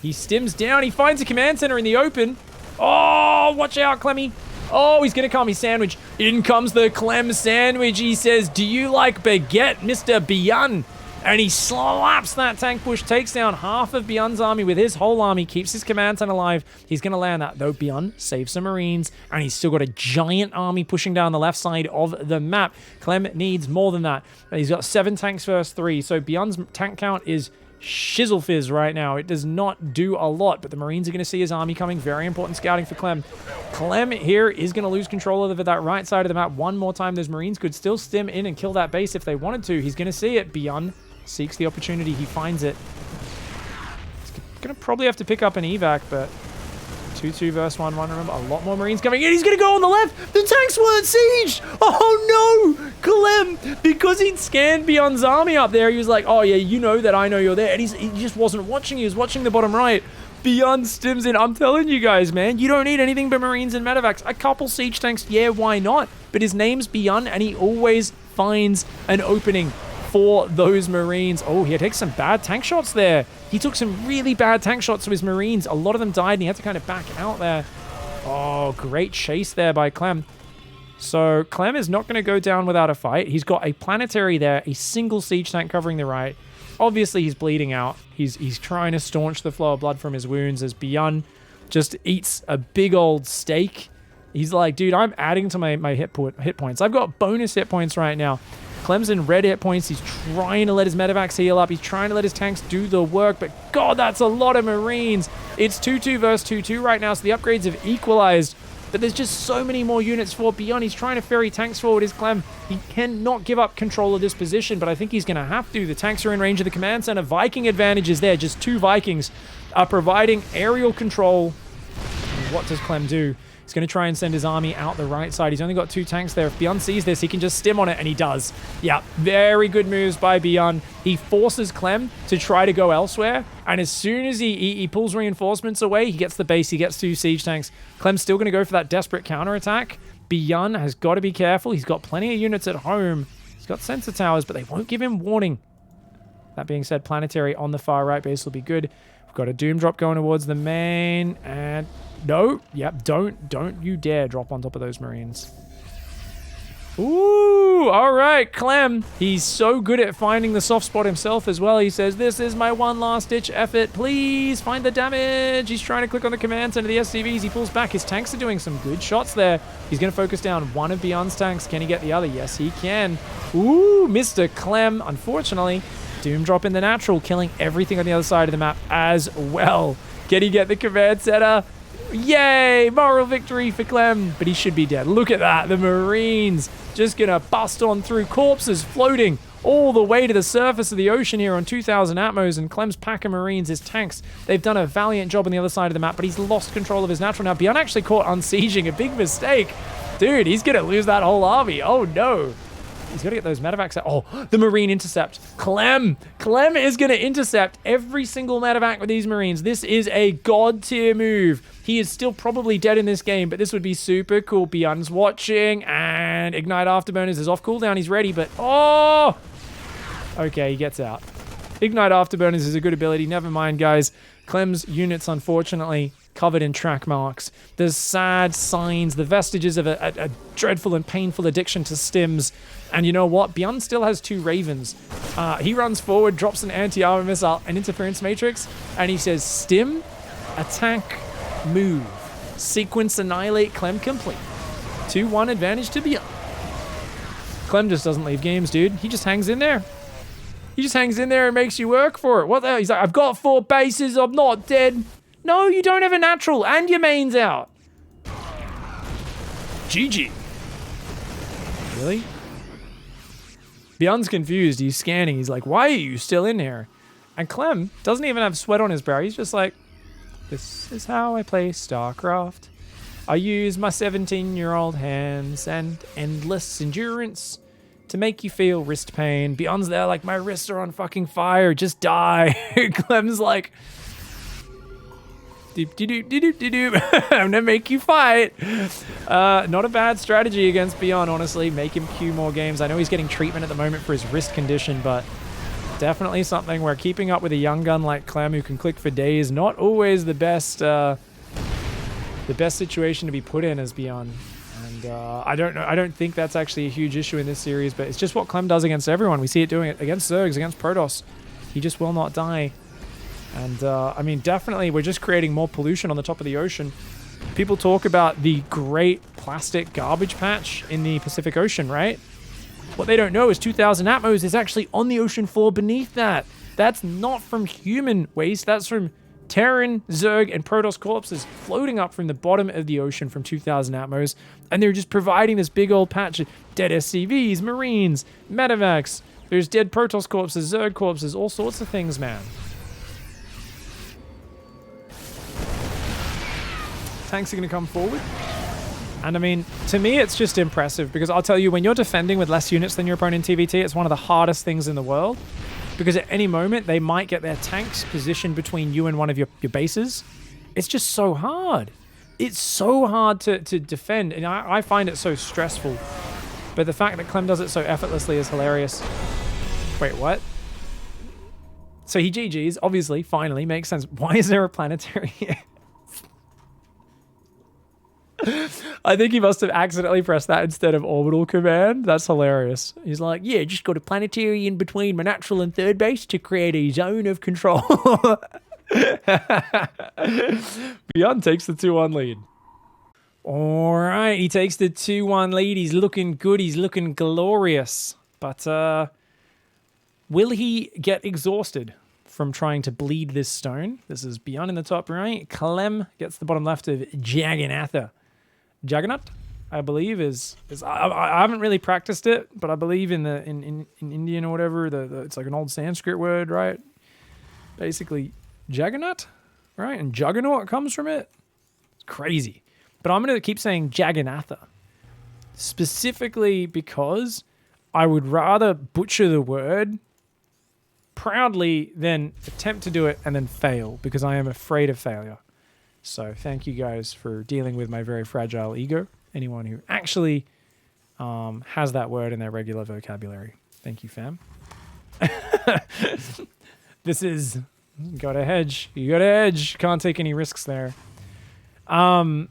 He stims down. He finds a command center in the open. Oh, watch out, Clemmy. Oh, he's going to call me sandwich. In comes the Clem sandwich. He says, do you like baguette, Mr. Byun? And he slaps that tank push, takes down half of Byun's army with his whole army, keeps his command center alive. He's going to land that, though. Byun saves some Marines, and he's still got a giant army pushing down the left side of the map. Clem needs more than that. He's got 7 tanks versus 3, so Byun's tank count is shizzle fizz right now. It does not do a lot, but the Marines are going to see his army coming. Very important scouting for Clem. Clem here is going to lose control over that right side of the map one more time. Those Marines could still stim in and kill that base if they wanted to. He's going to see it. Byun seeks the opportunity. He finds it. He's going to probably have to pick up an evac, but 2-2 versus 1-1. Remember, a lot more Marines coming in. He's going to go on the left. The tanks weren't sieged. Oh, no. Clem, because he'd scanned Byun's army up there, he was like, oh, yeah, you know that I know you're there. And he just wasn't watching. He was watching the bottom right. Byun stims in. I'm telling you guys, man, you don't need anything but Marines and medevacs. A couple siege tanks, yeah, why not? But his name's Byun, and he always finds an opening for those Marines. Oh, he takes some bad tank shots there. He took some really bad tank shots to his Marines. A lot of them died, and he had to kind of back out there. Oh, great chase there by Clem. So Clem is not going to go down without a fight. He's got a planetary there, a single siege tank covering the right. Obviously, he's bleeding out. He's trying to staunch the flow of blood from his wounds as Byun just eats a big old steak. He's like, dude, I'm adding to my hit points. I've got bonus hit points right now. Clem's in red hit points. He's trying to let his medevacs heal up. He's trying to let his tanks do the work, but God, that's a lot of Marines. It's 2-2 versus 2-2 right now, so the upgrades have equalized, but there's just so many more units for Byun. He's trying to ferry tanks forward. His Clem, he cannot give up control of this position, but I think he's going to have to. The tanks are in range of the command center. Viking advantage is there. Just 2 Vikings are providing aerial control. What does Clem do? He's going to try and send his army out the right side. He's only got 2 tanks there. If Byun sees this, he can just stim on it, and he does. Yeah, very good moves by Byun. He forces Clem to try to go elsewhere, and as soon as he pulls reinforcements away, he gets the base, he gets 2 siege tanks. Clem's still going to go for that desperate counterattack. Byun has got to be careful. He's got plenty of units at home. He's got sensor towers, but they won't give him warning. That being said, planetary on the far right base will be good. We've got a doom drop going towards the main, and no, yep, don't you dare drop on top of those Marines. Ooh, all right, Clem. He's so good at finding the soft spot himself as well. He says, this is my one last ditch effort. Please find the damage. He's trying to click on the command center of the SCVs. He pulls back. His tanks are doing some good shots there. He's going to focus down one of Byun's tanks. Can he get the other? Yes, he can. Ooh, Mr. Clem, unfortunately. Doom drop in the natural, killing everything on the other side of the map as well. Can he get the command center? Yay! Moral victory for Clem, but he should be dead. Look at that. The Marines just gonna bust on through, corpses floating all the way to the surface of the ocean here on 2,000 Atmos, and Clem's pack of Marines, his tanks, they've done a valiant job on the other side of the map, but he's lost control of his natural now. Byun actually caught unsieging, a big mistake. Dude, he's gonna lose that whole army. Oh no. He's got to get those medevacs out. Oh, the Marine intercept. Clem is going to intercept every single medevac with these Marines. This is a god tier move. He is still probably dead in this game, but this would be super cool. Byun's watching, and Ignite Afterburners is off cooldown. He's ready, but oh! Okay, he gets out. Ignite Afterburners is a good ability. Never mind, guys. Clem's units, unfortunately, covered in track marks. There's sad signs, the vestiges of a dreadful and painful addiction to stims. And you know what? Byun still has 2 Ravens. He runs forward, drops an anti-armor missile, an interference matrix, and he says, stim, attack, move. Sequence annihilate, Clem complete. 2-1 advantage to Byun. Clem just doesn't leave games, dude. He just hangs in there. He just hangs in there and makes you work for it. What the hell? He's like, I've got 4 bases, I'm not dead. No, you don't have a natural, and your main's out. GG. Really? Byun's confused. He's scanning. He's like, why are you still in here? And Clem doesn't even have sweat on his brow. He's just like, this is how I play StarCraft. I use my 17-year-old hands and endless endurance to make you feel wrist pain. Byun's there like, my wrists are on fucking fire. Just die. Clem's like, I'm gonna make you fight. Not a bad strategy against Byun, honestly. Make him queue more games. I know he's getting treatment at the moment for his wrist condition, but definitely something where keeping up with a young gun like Clem who can click for days, not always the best situation to be put in as Byun. And I don't think that's actually a huge issue in this series, but it's just what Clem does against everyone. We see it doing it against Zergs, against Protoss. He just will not die. And, I mean, definitely we're just creating more pollution on the top of the ocean. People talk about the great plastic garbage patch in the Pacific Ocean, right? What they don't know is 2,000 Atmos is actually on the ocean floor beneath that. That's not from human waste. That's from Terran, Zerg, and Protoss corpses floating up from the bottom of the ocean from 2,000 Atmos, and they're just providing this big old patch of dead SCVs, Marines, medevacs. There's dead Protoss corpses, Zerg corpses, all sorts of things, man. Tanks are going to come forward. And I mean, to me, it's just impressive because I'll tell you, when you're defending with less units than your opponent in TvT, it's one of the hardest things in the world. Because at any moment, they might get their tanks positioned between you and one of your bases. It's just so hard. It's so hard to defend, and I find it so stressful. But the fact that Clem does it so effortlessly is hilarious. Wait, what? So he GG's, obviously, finally, makes sense. Why is there a planetary here? I think he must have accidentally pressed that instead of orbital command. That's hilarious. He's like, yeah, just got a planetary in between my natural and third base to create a zone of control. Byun takes the 2-1 lead. All right, he takes the 2-1 lead. He's looking good. He's looking glorious. But will he get exhausted from trying to bleed this stone? This is Byun in the top right. Clem gets the bottom left of Jagannatha. Juggernaut, I believe, is I haven't really practiced it, but I believe in Indian or whatever, it's like an old Sanskrit word, right? Basically, Juggernaut, right? And Juggernaut comes from it. It's crazy. But I'm going to keep saying Jagannatha, specifically because I would rather butcher the word proudly than attempt to do it and then fail, because I am afraid of failure. So thank you guys for dealing with my very fragile ego. Anyone who actually has that word in their regular vocabulary. Thank you, fam. This is... You gotta hedge. You gotta hedge. Can't take any risks there. Wasn't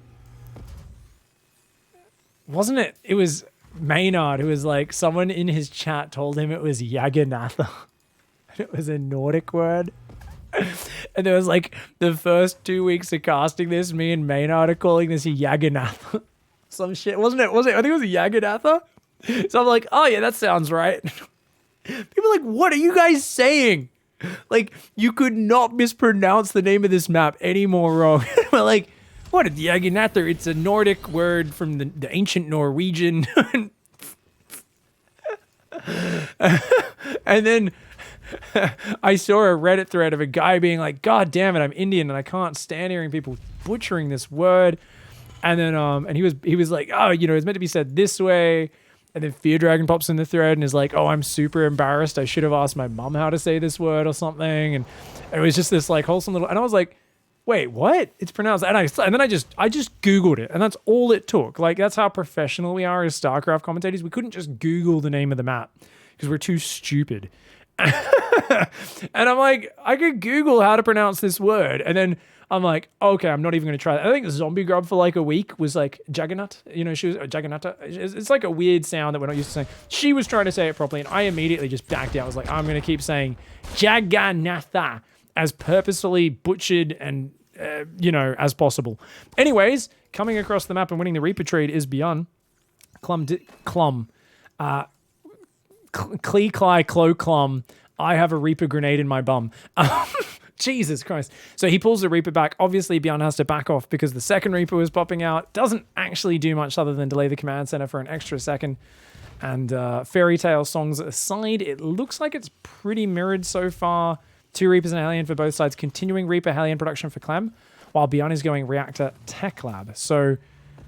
it? It was Maynard who was like, someone in his chat told him it was Jagannatha. It was a Nordic word. And there was like the first 2 weeks of casting this, me and Maynard are calling this Jagannatha. Some shit, wasn't it? I think it was a Jagannatha. So I'm like, oh yeah, that sounds right. People are like, what are you guys saying? Like, you could not mispronounce the name of this map any more wrong. We're like, what is Jagannatha? It's a Nordic word from the ancient Norwegian. And then I saw a Reddit thread of a guy being like, God damn it, I'm Indian and I can't stand hearing people butchering this word. And then and he was like, oh, you know, it's meant to be said this way. And then Fear Dragon pops in the thread and is like, oh, I'm super embarrassed. I should have asked my mom how to say this word or something. And it was just this like wholesome little, and I was like, wait, what? It's pronounced. And then I just Googled it, and that's all it took. Like, that's how professional we are as StarCraft commentators. We couldn't just Google the name of the map because we're too stupid. And I'm like, I could Google how to pronounce this word. And then I'm like, okay, I'm not even going to try that. I think Zombie Grub for like a week was like Juggernaut. You know, she was Juggernaut. It's like a weird sound that we're not used to saying. She was trying to say it properly, and I immediately just backed out. I was like, I'm going to keep saying Jagannatha as purposefully butchered and, you know, as possible. Anyways, coming across the map and winning the Reaper trade is Byun. Clem. Clem. I have a Reaper grenade in my bum. Jesus Christ. So he pulls the Reaper back. Obviously, Byun has to back off because the second Reaper was popping out. Doesn't actually do much other than delay the command center for an extra second. And fairy tale songs aside, it looks like it's pretty mirrored so far. 2 Reapers and a Hellion for both sides. Continuing Reaper Hellion production for Clem, while Byun is going Reactor Tech Lab. So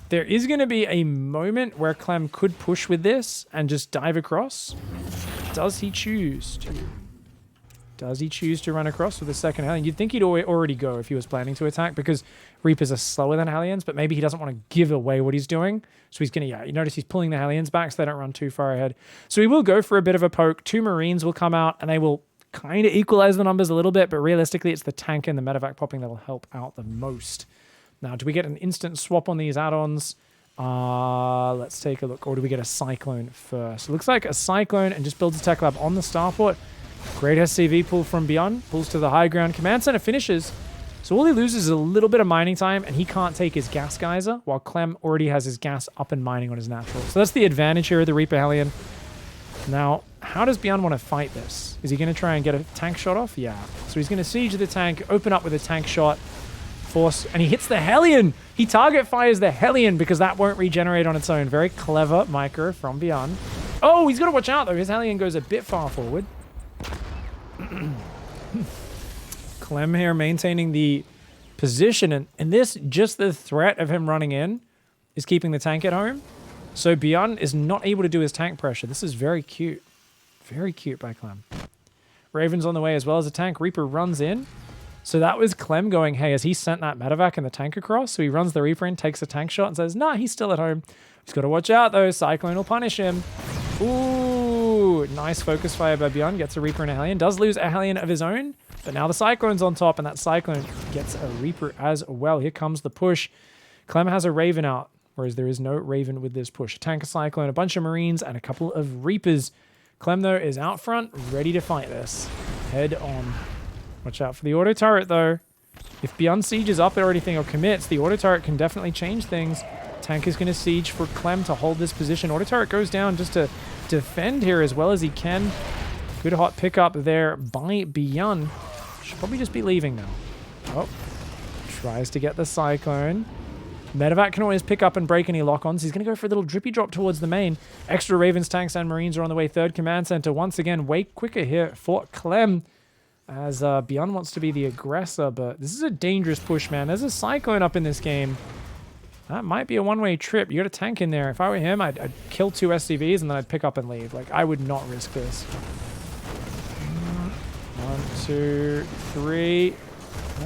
there is going to be a moment where Clem could push with this and just dive across. Does he choose to? Does he choose to run across with the second Hellion? You'd think he'd already go if he was planning to attack, because Reapers are slower than Hellions, but maybe he doesn't want to give away what he's doing. So he's going to, yeah, you notice he's pulling the Hellions back so they don't run too far ahead. So he will go for a bit of a poke. 2 Marines will come out and they will kind of equalize the numbers a little bit, but realistically it's the tank and the medevac popping that will help out the most. Now, do we get an instant swap on these add-ons? Let's take a look. Or do we get a Cyclone first? It looks like a Cyclone and just builds a tech lab on the starport. Great SCV pull from Byun. Pulls to the high ground. Command center finishes. So all he loses is a little bit of mining time, and he can't take his gas geyser, while Clem already has his gas up and mining on his natural. So that's the advantage here of the Reaper Hellion. Now, how does Byun want to fight this? Is he going to try and get a tank shot off? Yeah. So he's going to siege the tank, open up with a tank shot, force, and he hits the Hellion. He target fires the Hellion because that won't regenerate on its own. Very clever micro from Byun. Oh, he's got to watch out, though. His Hellion goes a bit far forward. Clem here maintaining the position, and this, just the threat of him running in, is keeping the tank at home. So Byun is not able to do his tank pressure. This is very cute. Very cute by Clem. Raven's on the way as well as a tank. Reaper runs in. So that was Clem going, hey, has he sent that medevac and the tank across? So he runs the Reaper in, takes a tank shot and says, nah, he's still at home. He's got to watch out though. Cyclone will punish him. Ooh, nice focus fire by Byun. Gets a Reaper and a Hellion. Does lose a Hellion of his own. But now the Cyclone's on top and that Cyclone gets a Reaper as well. Here comes the push. Clem has a Raven out. Whereas there is no Raven with this push. A tank, a Cyclone, a bunch of Marines, and a couple of Reapers. Clem, though, is out front, ready to fight this. Head on. Watch out for the auto turret, though. If Byun sieges up or anything or commits, the auto turret can definitely change things. Tank is going to siege for Clem to hold this position. Auto turret goes down just to defend here as well as he can. Good hot pickup there by Byun. Should probably just be leaving now. Oh, tries to get the Cyclone. Medevac can always pick up and break any lock-ons. He's going to go for a little drippy drop towards the main. Extra Ravens, tanks, and Marines are on the way. Third command center once again way quicker here for Clem as Byun wants to be the aggressor, but this is a dangerous push, man. There's a Cyclone up in this game. That might be a one-way trip. You got a tank in there. If I were him, I'd kill 2 SCVs and then I'd pick up and leave. Like, I would not risk this. 1, 2, 3.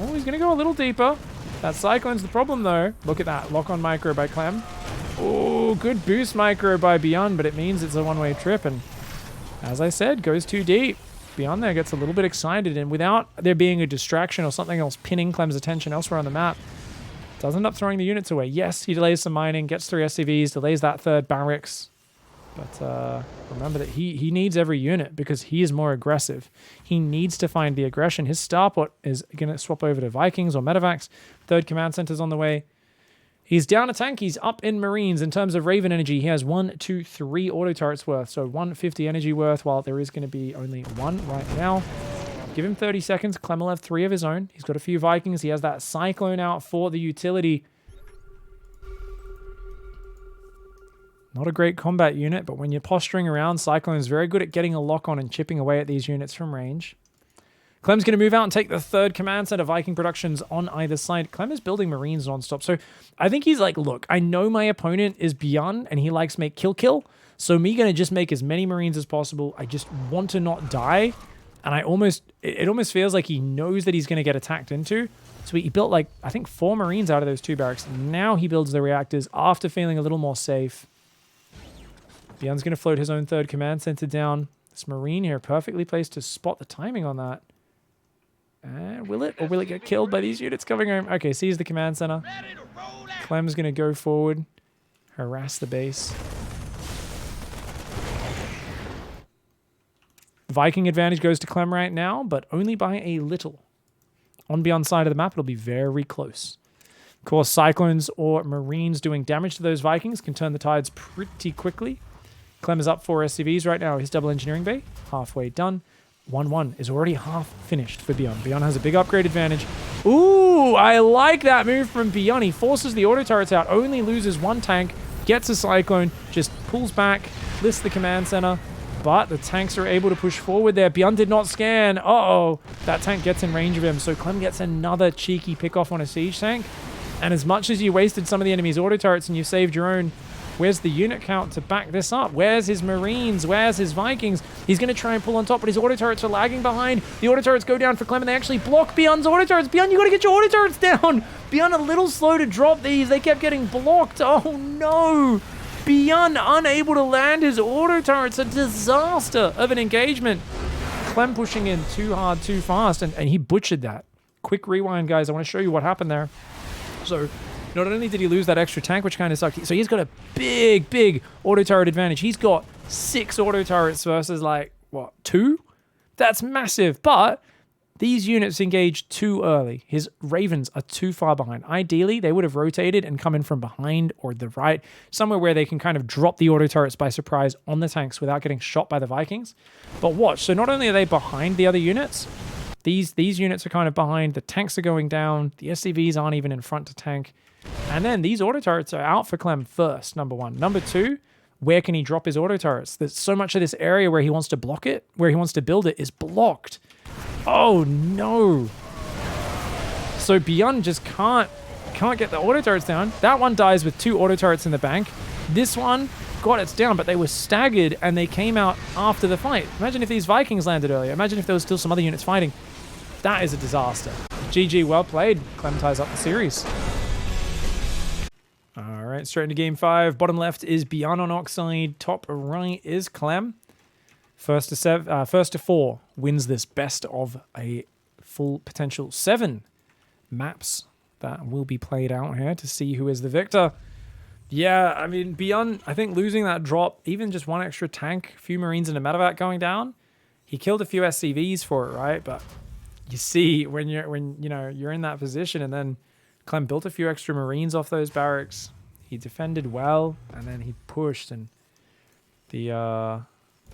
Oh, he's going to go a little deeper. That Cyclone's the problem, though. Look at that. Lock-on micro by Clem. Oh, good boost micro by Byun, but it means it's a one-way trip. And as I said, goes too deep. Byun there gets a little bit excited, and without there being a distraction or something else pinning Clem's attention elsewhere on the map, does end up throwing the units away. Yes, he delays some mining, gets 3 SCVs, delays that 3rd barracks. But remember that he needs every unit because he is more aggressive. He needs to find the aggression. His starport is going to swap over to Vikings or medevacs. 3rd command center's on the way. He's down a tank. He's up in Marines. In terms of Raven energy, he has 1, 2, 3 auto turrets worth. So 150 energy worth, while there is going to be only 1 right now. Give him 30 seconds. Clem will have 3 of his own. He's got a few Vikings. He has that Cyclone out for the utility. Not a great combat unit, but when you're posturing around, Cyclone is very good at getting a lock on and chipping away at these units from range. Clem's going to move out and take the 3rd command center. Viking productions on either side. Clem is building Marines nonstop. So I think he's like, look, I know my opponent is Byun and he likes make kill. So me going to just make as many Marines as possible. I just want to not die. And it almost feels like he knows that he's going to get attacked into. So he built like, I think 4 Marines out of those 2 barracks. Now he builds the reactors after feeling a little more safe. Byun's going to float his own 3rd command center down. This Marine here, perfectly placed to spot the timing on that. And will it? Or will it get killed by these units coming home? Okay, sees the command center. Clem's going to go forward, harass the base. Viking advantage goes to Clem right now, but only by a little. On Byun's side of the map, it'll be very close. Of course, Cyclones or Marines doing damage to those Vikings can turn the tides pretty quickly. Clem is up 4 SCVs right now. His double engineering bay, halfway done. 1-1 is already half finished for Byun. Byun has a big upgrade advantage. Ooh, I like that move from Byun. He forces the auto turrets out, only loses 1 tank, gets a Cyclone, just pulls back, lifts the command center, but the tanks are able to push forward there. Byun did not scan. Uh-oh, that tank gets in range of him, so Clem gets another cheeky pick-off on a siege tank. And as much as you wasted some of the enemy's auto turrets and you saved your own, where's the unit count to back this up? Where's his Marines? Where's his Vikings? He's going to try and pull on top, but his auto turrets are lagging behind. The auto turrets go down for Clem, and they actually block Byun's auto turrets. Byun, you got to get your auto turrets down. Byun a little slow to drop these. They kept getting blocked. Oh, no. Byun unable to land his auto turrets. A disaster of an engagement. Clem pushing in too hard, too fast, and he butchered that. Quick rewind, guys. I want to show you what happened there. So not only did he lose that extra tank, which kind of sucked, so he's got a big auto turret advantage. He's got 6 auto turrets versus like, what, 2? That's massive. But These units engage too early. His Ravens are too far behind. Ideally, they would have rotated and come in from behind or the right, somewhere where they can kind of drop the auto turrets by surprise on the tanks without getting shot by the Vikings. But watch, so not only are they behind the other units, these units are kind of behind, the tanks are going down, the SCVs aren't even in front to tank. And then these auto turrets are out for Clem first, number one. Number two, where can he drop his auto turrets? There's so much of this area where he wants to block it, where he wants to build it, is blocked. Oh no. So Byun just can't get the auto turrets down. That one dies with 2 auto turrets in the bank. This one got its down, but they were staggered and they came out after the fight. Imagine if these Vikings landed earlier. Imagine if there was still some other units fighting. That is a disaster. GG, well played. Clem ties up the series. All right, straight into game 5. Bottom left is Byun on Oxide. Top right is Clem. First to 4 wins this best of a full potential 7 maps that will be played out here to see who is the victor. Yeah, I mean, Byun, I think losing that drop, even just 1 extra tank, a few Marines and a medevac going down, he killed a few SCVs for it, right? But you see when you're in that position, and then Clem built a few extra Marines off those barracks. He defended well, and then he pushed, and the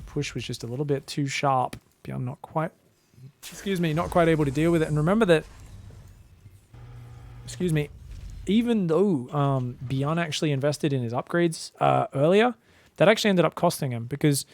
push was just a little bit too sharp. Byun not quite able to deal with it. And remember that, even though Byun actually invested in his upgrades earlier, that actually ended up costing him, because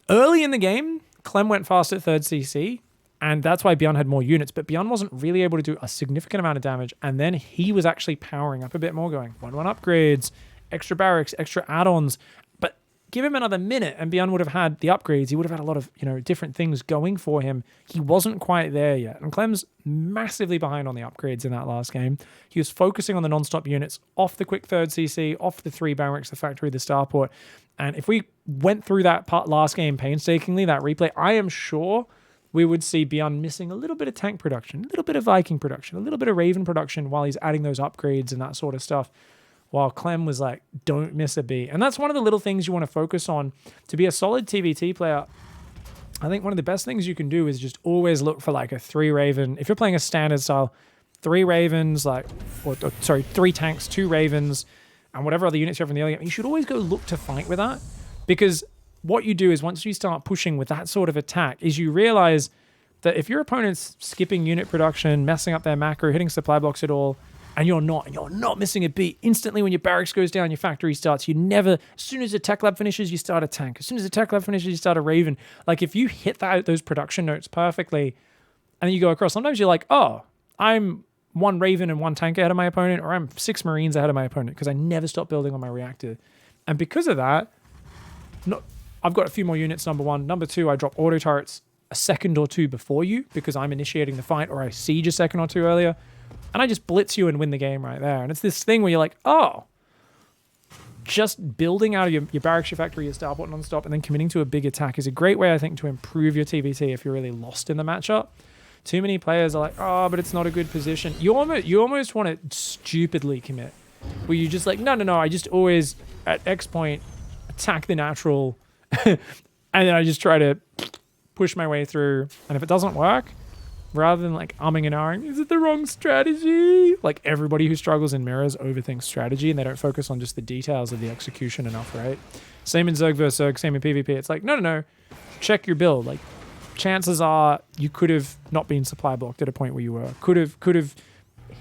early in the game, Clem went fast at 3rd CC, and that's why Byun had more units, but Byun wasn't really able to do a significant amount of damage, and then he was actually powering up a bit more, going 1-1 upgrades, extra barracks, extra add-ons. But give him another minute and Byun would have had the upgrades. He would have had a lot of different things going for him. He wasn't quite there yet, and Clem's massively behind on the upgrades in that last game. He was focusing on the non-stop units, off the quick 3rd CC, off the 3 barracks, the factory, the starport. And if we went through that part last game painstakingly, that replay, I am sure we would see Byun missing a little bit of tank production, a little bit of Viking production, a little bit of Raven production while he's adding those upgrades and that sort of stuff, while Clem was like, don't miss a beat. And that's one of the little things you want to focus on to be a solid TvT player. I think one of the best things you can do is just always look for like a 3 Raven. If you're playing a standard style, 3 Ravens, 3 tanks, 2 Ravens, and whatever other units you have in the early game, you should always go look to fight with that, because what you do is once you start pushing with that sort of attack is you realize that if your opponent's skipping unit production, messing up their macro, hitting supply blocks at all, and you're not missing a beat, instantly when your barracks goes down, your factory starts, as soon as the tech lab finishes, you start a tank. As soon as the tech lab finishes, you start a Raven. Like if you hit those production notes perfectly, and then you go across, sometimes you're like, oh, I'm 1 Raven and 1 tank ahead of my opponent, or I'm 6 Marines ahead of my opponent, because I never stop building on my reactor. And because of that, I've got a few more units, number 1. Number 2, I drop auto turrets a second or 2 before you because I'm initiating the fight, or I siege a second or 2 earlier, and I just blitz you and win the game right there. And it's this thing where you're like, oh, just building out of your barracks, your factory, your starport non-stop, and then committing to a big attack is a great way, I think, to improve your TvT if you're really lost in the matchup. Too many players are like, oh, but it's not a good position. You almost want to stupidly commit, where you just like, no, I just always, at X point, attack the natural, and then I just try to push my way through. And if it doesn't work, rather than like umming and ahhing, is it the wrong strategy? Like everybody who struggles in mirrors overthinks strategy and they don't focus on just the details of the execution enough, right? Same in Zerg versus Zerg, same in PvP. It's like, no, check your build. Like chances are you could have not been supply blocked at a point where you were. Could have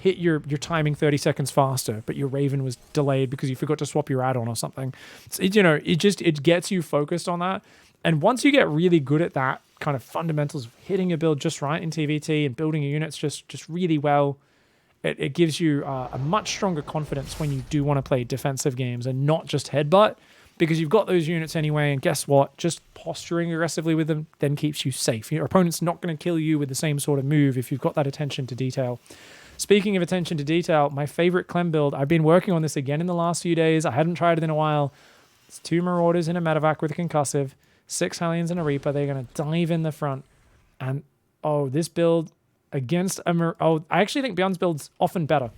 hit your timing 30 seconds faster, but your Raven was delayed because you forgot to swap your add-on or something. It gets you focused on that. And once you get really good at that kind of fundamentals of hitting your build just right in TvT and building your units just really well, it gives you a much stronger confidence when you do want to play defensive games and not just headbutt, because you've got those units anyway, and guess what? Just posturing aggressively with them then keeps you safe. Your opponent's not going to kill you with the same sort of move if you've got that attention to detail. Speaking of attention to detail, my favorite Clem build, I've been working on this again in the last few days. I hadn't tried it in a while. It's 2 Marauders in a medevac with a concussive, 6 Hellions and a Reaper. They're going to dive in the front. And, this build against I actually think Byun's build's often better.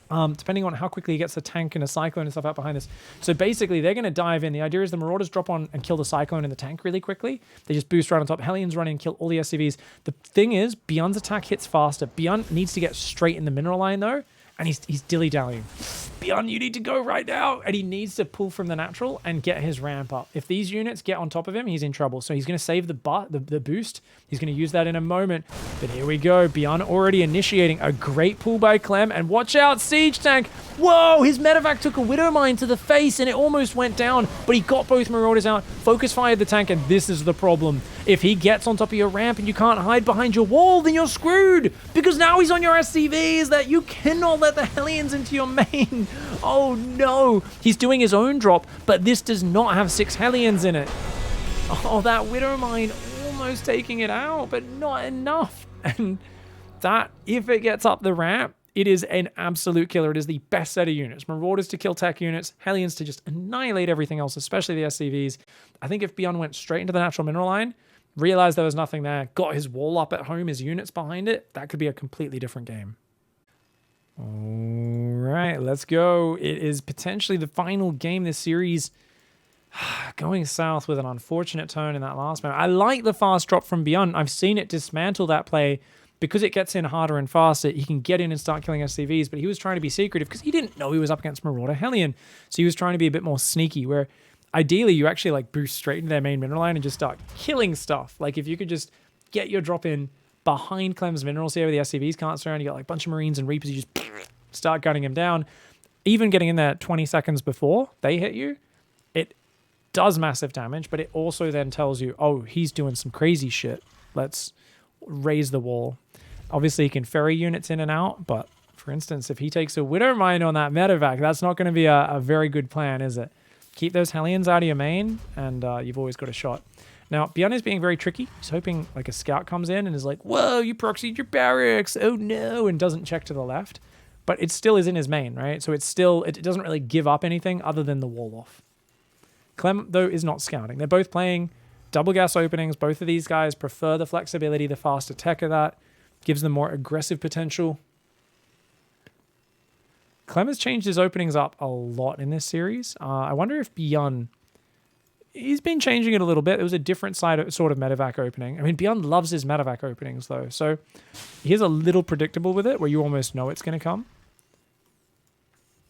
depending on how quickly he gets the tank and a cyclone and stuff out behind this. So basically, they're going to dive in. The idea is the Marauders drop on and kill the cyclone and the tank really quickly. They just boost right on top. Hellions run in and kill all the SCVs. The thing is, Byun's attack hits faster. Byun needs to get straight in the mineral line, though, and he's dilly-dallying. Byun, you need to go right now. And he needs to pull from the natural and get his ramp up. If these units get on top of him, he's in trouble. So he's going to save the boost. He's going to use that in a moment. But here we go. Byun already initiating a great pull by Clem. And watch out, Siege Tank. Whoa, his medevac took a Widow Mine to the face and it almost went down. But he got both Marauders out. Focus fired the tank, and this is the problem. If he gets on top of your ramp and you can't hide behind your wall, then you're screwed. Because now he's on your SCVs that you cannot let the Hellions into your main. Oh no. He's doing his own drop, but this does not have 6 Hellions in it. Oh, that Widow Mine almost taking it out, but not enough. And that, if it gets up the ramp, it is an absolute killer. It is the best set of units. Marauders to kill tech units, Hellions to just annihilate everything else, especially the SCVs. I think if Byun went straight into the natural mineral line, realized there was nothing there, got his wall up at home, his units behind it, that could be a completely different game. All right, let's go. It is potentially the final game this series. Going south with an unfortunate turn in that last moment. I like the fast drop from Byun. I've seen it dismantle that play because it gets in harder and faster. He can get in and start killing SCVs, but he was trying to be secretive because he didn't know he was up against Marauder Hellion. So he was trying to be a bit more sneaky, where ideally you actually like boost straight into their main mineral line and just start killing stuff. Like if you could just get your drop in behind Clem's minerals here where the SCVs can't surround, you got like a bunch of Marines and Reapers, you just start gunning him down. Even getting in there 20 seconds before they hit you, it does massive damage, but it also then tells you, oh, he's doing some crazy shit. Let's raise the wall. Obviously, he can ferry units in and out, but for instance, if he takes a Widow Mine on that medevac, that's not going to be a very good plan, is it? Keep those Hellions out of your main, and you've always got a shot. Now, Byun is being very tricky. He's hoping like a scout comes in and is like, whoa, you proxied your barracks. Oh, no, and doesn't check to the left. But it still is in his main, right? So it's still, it doesn't really give up anything other than the wall off. Clem, though, is not scouting. They're both playing double gas openings. Both of these guys prefer the flexibility, the faster tech of that. Gives them more aggressive potential. Clem has changed his openings up a lot in this series. I wonder if Byun, he's been changing it a little bit. It was a different sort of medevac opening. I mean, Byun loves his medevac openings, though. So he's a little predictable with it, where you almost know it's going to come.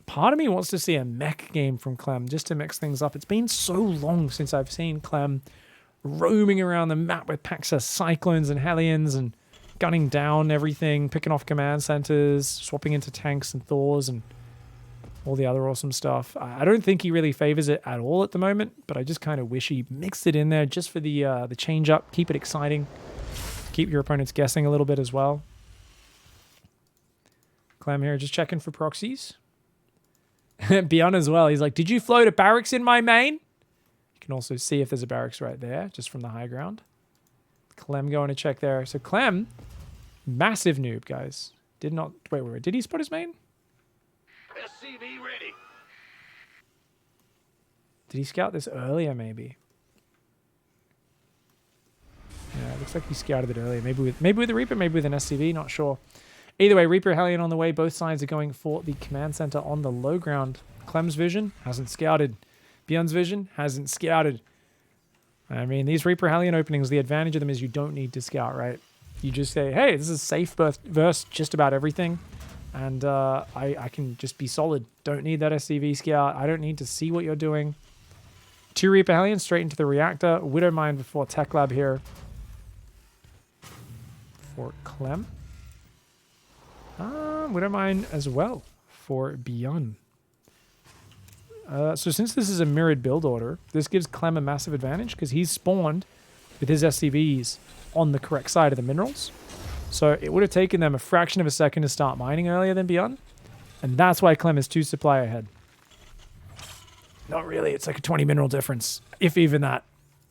Part of me wants to see a mech game from Clem just to mix things up. It's been so long since I've seen Clem roaming around the map with packs of Cyclones and Hellions and gunning down everything, picking off command centers, swapping into tanks and Thors and all the other awesome stuff. I don't think he really favors it at all at the moment, but I just kind of wish he mixed it in there just for the change up, keep it exciting, keep your opponents guessing a little bit as well. Clem here just checking for proxies. Byun as well. He's like, did you float a barracks in my main? You can also see if there's a barracks right there, just from the high ground. Clem going to check there. So Clem, massive noob, guys. Did not... Wait. Did he spot his main? SCV ready. Did he scout this earlier, maybe? Yeah, it looks like he scouted it earlier. Maybe with a Reaper, maybe with an SCV, not sure. Either way, Reaper Hellion on the way. Both sides are going for the command center on the low ground. Clem's vision hasn't scouted. Byun's vision hasn't scouted. I mean, these Reaper Hellion openings, the advantage of them is you don't need to scout, right? You just say, hey, this is safe versus just about everything. And I can just be solid. Don't need that SCV scout. I don't need to see what you're doing. 2 Reaper Hellions straight into the reactor. Widow Mine before Tech Lab here for Clem. Widow Mine as well for Byun. So since this is a mirrored build order, this gives Clem a massive advantage because he's spawned with his SCVs on the correct side of the minerals. So it would have taken them a fraction of a second to start mining earlier than Byun. And that's why Clem is 2 supply ahead. Not really. It's like a 20 mineral difference. If even that.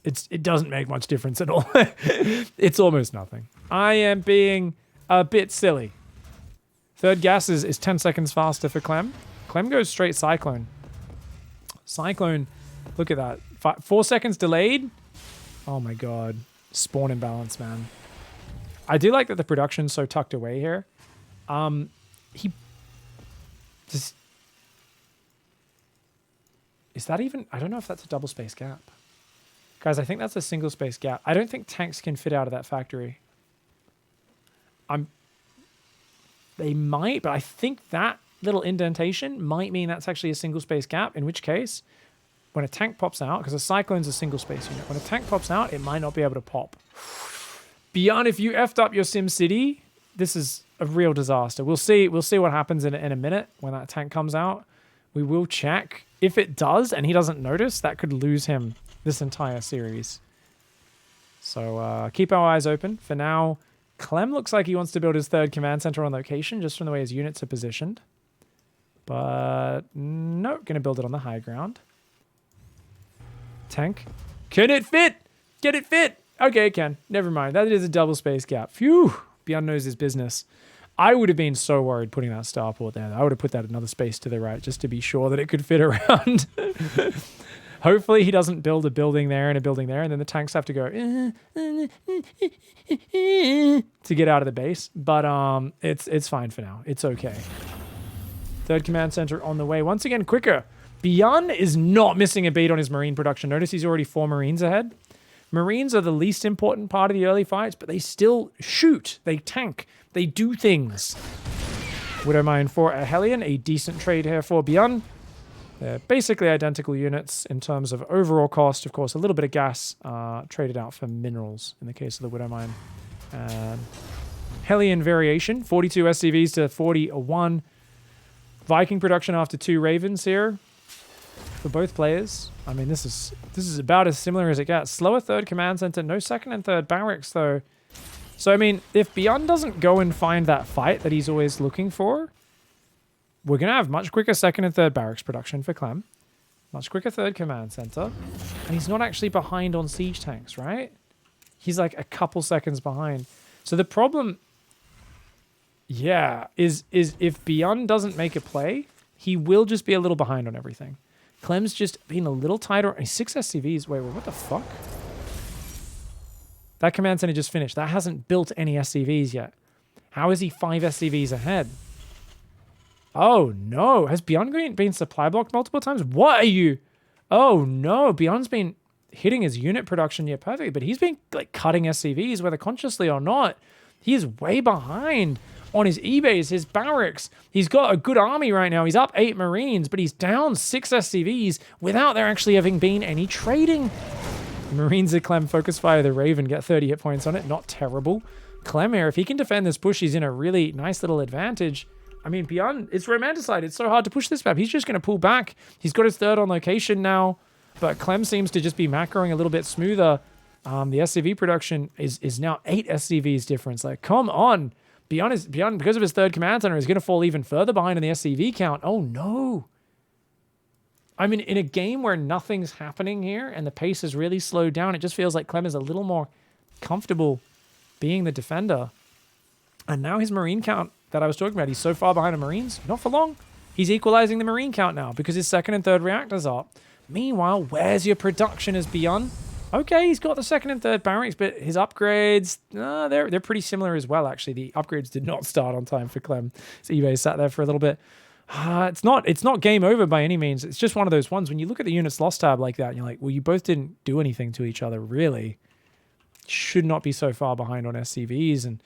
It doesn't make much difference at all. It's almost nothing. I am being a bit silly. Third gas is 10 seconds faster for Clem. Clem goes straight Cyclone. Cyclone, look at that. 4 seconds delayed. Oh my god. Spawn imbalance, man. I do like that the production's so tucked away here. Is that even... I don't know if that's a double space gap. Guys, I think that's a single space gap. I don't think tanks can fit out of that factory. They might, but I think that little indentation might mean that's actually a single space gap, in which case, when a tank pops out, because a Cyclone's a single space unit, when a tank pops out, it might not be able to pop. Beyond, if you effed up your Sim City, this is a real disaster. We'll see what happens in a minute when that tank comes out. We will check. If it does, and he doesn't notice, that could lose him this entire series. So keep our eyes open. For now, Clem looks like he wants to build his third command center on location, just from the way his units are positioned. But no, going to build it on the high ground. Tank. Can it fit? Can it fit? Okay, it can. Never mind. That is a double space gap. Phew. Byun knows his business. I would have been so worried putting that starport there. I would have put that another space to the right just to be sure that it could fit around. Hopefully he doesn't build a building there and a building there, and then the tanks have to go to get out of the base. But it's fine for now. It's okay. Third command center on the way. Once again, quicker. Byun is not missing a beat on his marine production. Notice he's already 4 marines ahead. Marines are the least important part of the early fights, but they still shoot. They tank. They do things. Widowmine for a Hellion. A decent trade here for Byun. They're basically identical units in terms of overall cost. Of course, a little bit of gas traded out for minerals in the case of the Widowmine. Hellion variation. 42 SCVs to 41. Viking production after 2 Ravens here for both players. I mean, this is about as similar as it gets. Slower third command center, no second and third barracks though. So I mean, if Byun doesn't go and find that fight that he's always looking for, we're gonna have much quicker second and third barracks production for Clem, much quicker third command center, and he's not actually behind on siege tanks, right? He's like a couple seconds behind. So the problem, yeah, is if Byun doesn't make a play, he will just be a little behind on everything. Clem's just being a little tighter. 6 SCVs. Wait, what the fuck? That command center just finished. That hasn't built any SCVs yet. How is he 5 SCVs ahead? Oh, no. Has Byun been supply blocked multiple times? What are you? Oh, no. Byun's been hitting his unit production here perfectly, but he's been like cutting SCVs, whether consciously or not. He is way behind on his E-base, his barracks. He's got a good army right now. He's up 8 Marines, but he's down 6 SCVs without there actually having been any trading. The Marines of Clem focus fire the Raven, get 30 hit points on it. Not terrible. Clem here, if he can defend this push, he's in a really nice little advantage. I mean, Byun, it's romanticized. It's so hard to push this map. He's just going to pull back. He's got his third on location now, but Clem seems to just be macroing a little bit smoother. The SCV production is now 8 SCVs difference. Like, come on. Byun, because of his third command center, is going to fall even further behind in the SCV count. Oh, no. I mean, in a game where nothing's happening here and the pace is really slowed down, it just feels like Clem is a little more comfortable being the defender. And now his marine count that I was talking about, he's so far behind the Marines, not for long. He's equalizing the marine count now because his second and third reactors are up. Meanwhile, where's your production as Byun? Okay, he's got the second and third barracks, but his upgrades, they're pretty similar as well, actually. The upgrades did not start on time for Clem. So eBay sat there for a little bit. It's not game over by any means. It's just one of those ones when you look at the units lost tab like that, and you're like, well, you both didn't do anything to each other, really. Should not be so far behind on SCVs. And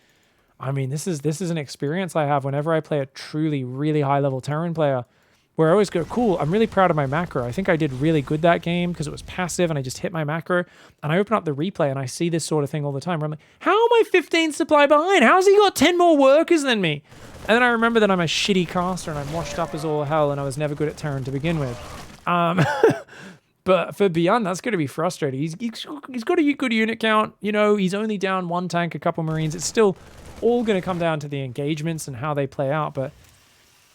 I mean, this is an experience I have whenever I play a truly, really high-level Terran player, where I always go, cool, I'm really proud of my macro. I think I did really good that game because it was passive and I just hit my macro. And I open up the replay and I see this sort of thing all the time where I'm like, how am I 15 supply behind? How's he got 10 more workers than me? And then I remember that I'm a shitty caster and I'm washed up as all hell and I was never good at Terran to begin with. But for Byun, that's going to be frustrating. He's got a good unit count. You know, he's only down 1 tank, a couple Marines. It's still all going to come down to the engagements and how they play out. But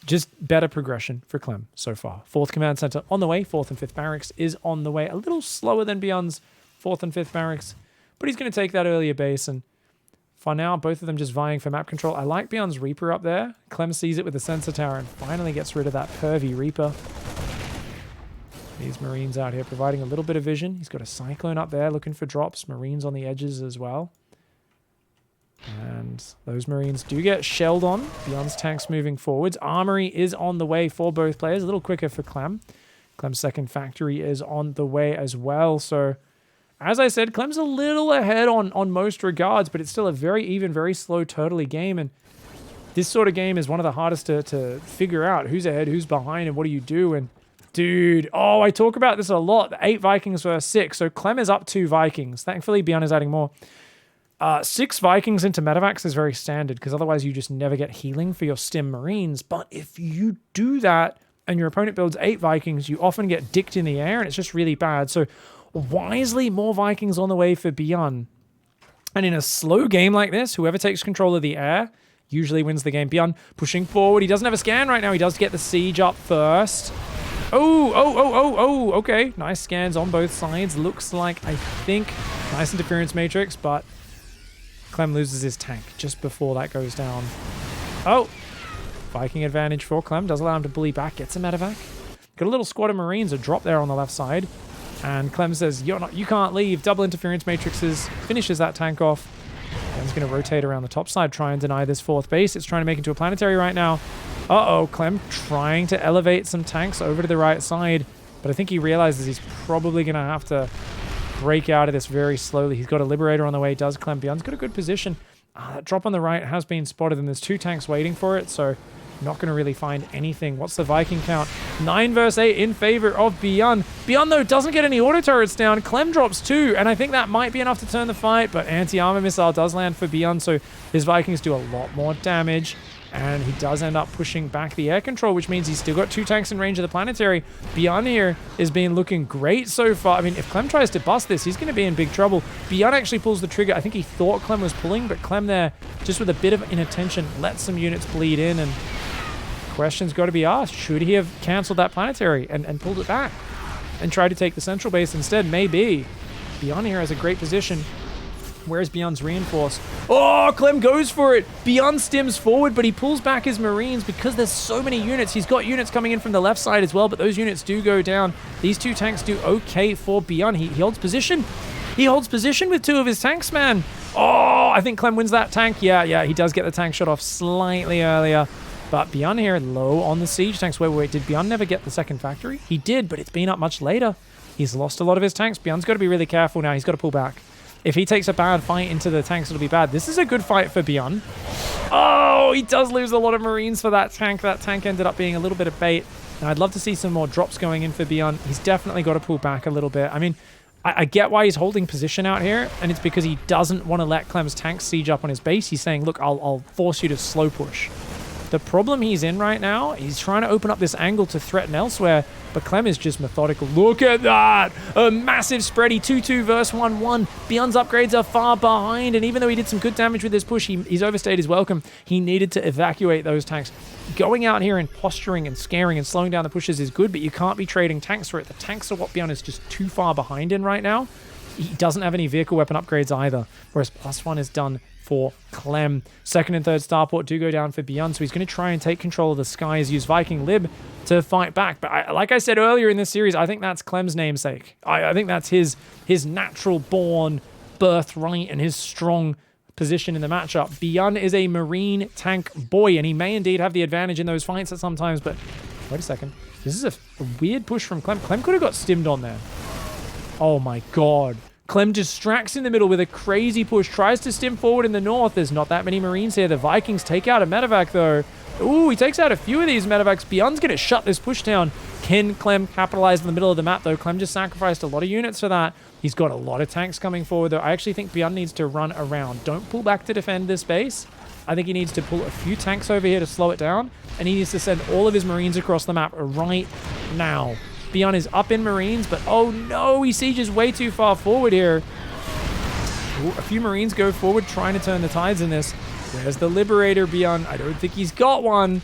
just better progression for Clem so far. 4th command center on the way. 4th and 5th barracks is on the way. A little slower than Byun's 4th and 5th barracks, but he's going to take that earlier base. And for now, both of them just vying for map control. I like Byun's Reaper up there. Clem sees it with the sensor tower and finally gets rid of that pervy Reaper. These Marines out here providing a little bit of vision. He's got a Cyclone up there looking for drops. Marines on the edges as well. And those Marines do get shelled on. Byun's tanks moving forwards. Armory is on the way for both players. A little quicker for Clem. Clem's second factory is on the way as well. So, as I said, Clem's a little ahead on most regards, but it's still a very even, very slow, turtley game. And this sort of game is one of the hardest to figure out. Who's ahead, who's behind, and what do you do? And, dude, I talk about this a lot. 8 Vikings versus 6. So, Clem is up 2 Vikings. Thankfully, Byun is adding more. 6 Vikings into medevacs is very standard because otherwise you just never get healing for your stim Marines. But if you do that and your opponent builds 8 Vikings, you often get dicked in the air and it's just really bad. So wisely, more Vikings on the way for Byun. And in a slow game like this, whoever takes control of the air usually wins the game. Byun pushing forward. He doesn't have a scan right now. He does get the siege up first. Okay. Nice scans on both sides. Looks like, I think, nice interference matrix, but Clem loses his tank just before that goes down. Oh, Viking advantage for Clem. Does allow him to bully back. Gets a medevac. Got a little squad of Marines, a drop there on the left side. And Clem says, you can't leave. Double interference matrices. Finishes that tank off. Clem's going to rotate around the top side, try and deny this 4th base. It's trying to make it into a planetary right now. Clem trying to elevate some tanks over to the right side. But I think he realizes he's probably going to have to break out of this very slowly. He's got a Liberator on the way, does Clem. Byun's got a good position. That drop on the right has been spotted, and there's 2 tanks waiting for it, so not going to really find anything. What's the Viking count? 9 versus 8 in favor of Byun. Byun, though, doesn't get any auto turrets down. Clem drops 2, and I think that might be enough to turn the fight, but anti-armor missile does land for Byun, so his Vikings do a lot more damage. And he does end up pushing back the air control, which means he's still got 2 tanks in range of the planetary. Byun here has been looking great so far. I mean, if Clem tries to bust this, he's going to be in big trouble. Byun actually pulls the trigger. I think he thought Clem was pulling, but Clem there, just with a bit of inattention, lets some units bleed in. And questions got to be asked. Should he have cancelled that planetary and pulled it back and tried to take the central base instead? Maybe. Byun here has a great position. Where's Byun's reinforce? Oh, Clem goes for it. Byun stims forward, but he pulls back his Marines because there's so many units. He's got units coming in from the left side as well, but those units do go down. These 2 tanks do okay for Byun. He holds position. He holds position with 2 of his tanks, man. Oh, I think Clem wins that tank. Yeah, he does get the tank shot off slightly earlier. But Byun here low on the siege tanks. Wait, did Byun never get the second factory? He did, but it's been up much later. He's lost a lot of his tanks. Byun's got to be really careful now. He's got to pull back. If he takes a bad fight into the tanks, it'll be bad. This is a good fight for Byun. Oh, he does lose a lot of Marines for that tank. That tank ended up being a little bit of bait. And I'd love to see some more drops going in for Byun. He's definitely got to pull back a little bit. I mean, I get why he's holding position out here, and it's because he doesn't want to let Clem's tanks siege up on his base. He's saying, look, I'll force you to slow push. The problem he's in right now, he's trying to open up this angle to threaten elsewhere, but Clem is just methodical. Look at that! A massive spready 2-2 versus 1-1. Byun's upgrades are far behind, and even though he did some good damage with his push, he's overstayed his welcome. He needed to evacuate those tanks. Going out here and posturing and scaring and slowing down the pushes is good, but you can't be trading tanks for it. The tanks are what Byun is just too far behind in right now. He doesn't have any vehicle weapon upgrades either, whereas +1 is done for Clem. Second and third starport do go down for Byun, so he's going to try and take control of the skies, use Viking Lib to fight back. But like I said earlier in this series, I think that's Clem's namesake. I think that's his natural born birthright and his strong position in the matchup. Byun is a Marine tank boy, and he may indeed have the advantage in those fights at sometimes, but wait a second. This is a weird push from Clem. Clem could have got stimmed on there. Oh my god. Clem distracts in the middle with a crazy push, tries to stim forward in the north. There's not that many Marines here. The Vikings take out a medevac, though. Ooh, he takes out a few of these medevacs. Byun's going to shut this push down. Can Clem capitalize in the middle of the map, though? Clem just sacrificed a lot of units for that. He's got a lot of tanks coming forward, though. I actually think Byun needs to run around. Don't pull back to defend this base. I think he needs to pull a few tanks over here to slow it down, and he needs to send all of his Marines across the map right now. Byun is up in Marines, but oh no, he sieges way too far forward here. Ooh, a few Marines go forward trying to turn the tides in this. Where's the Liberator, Byun? I don't think he's got one.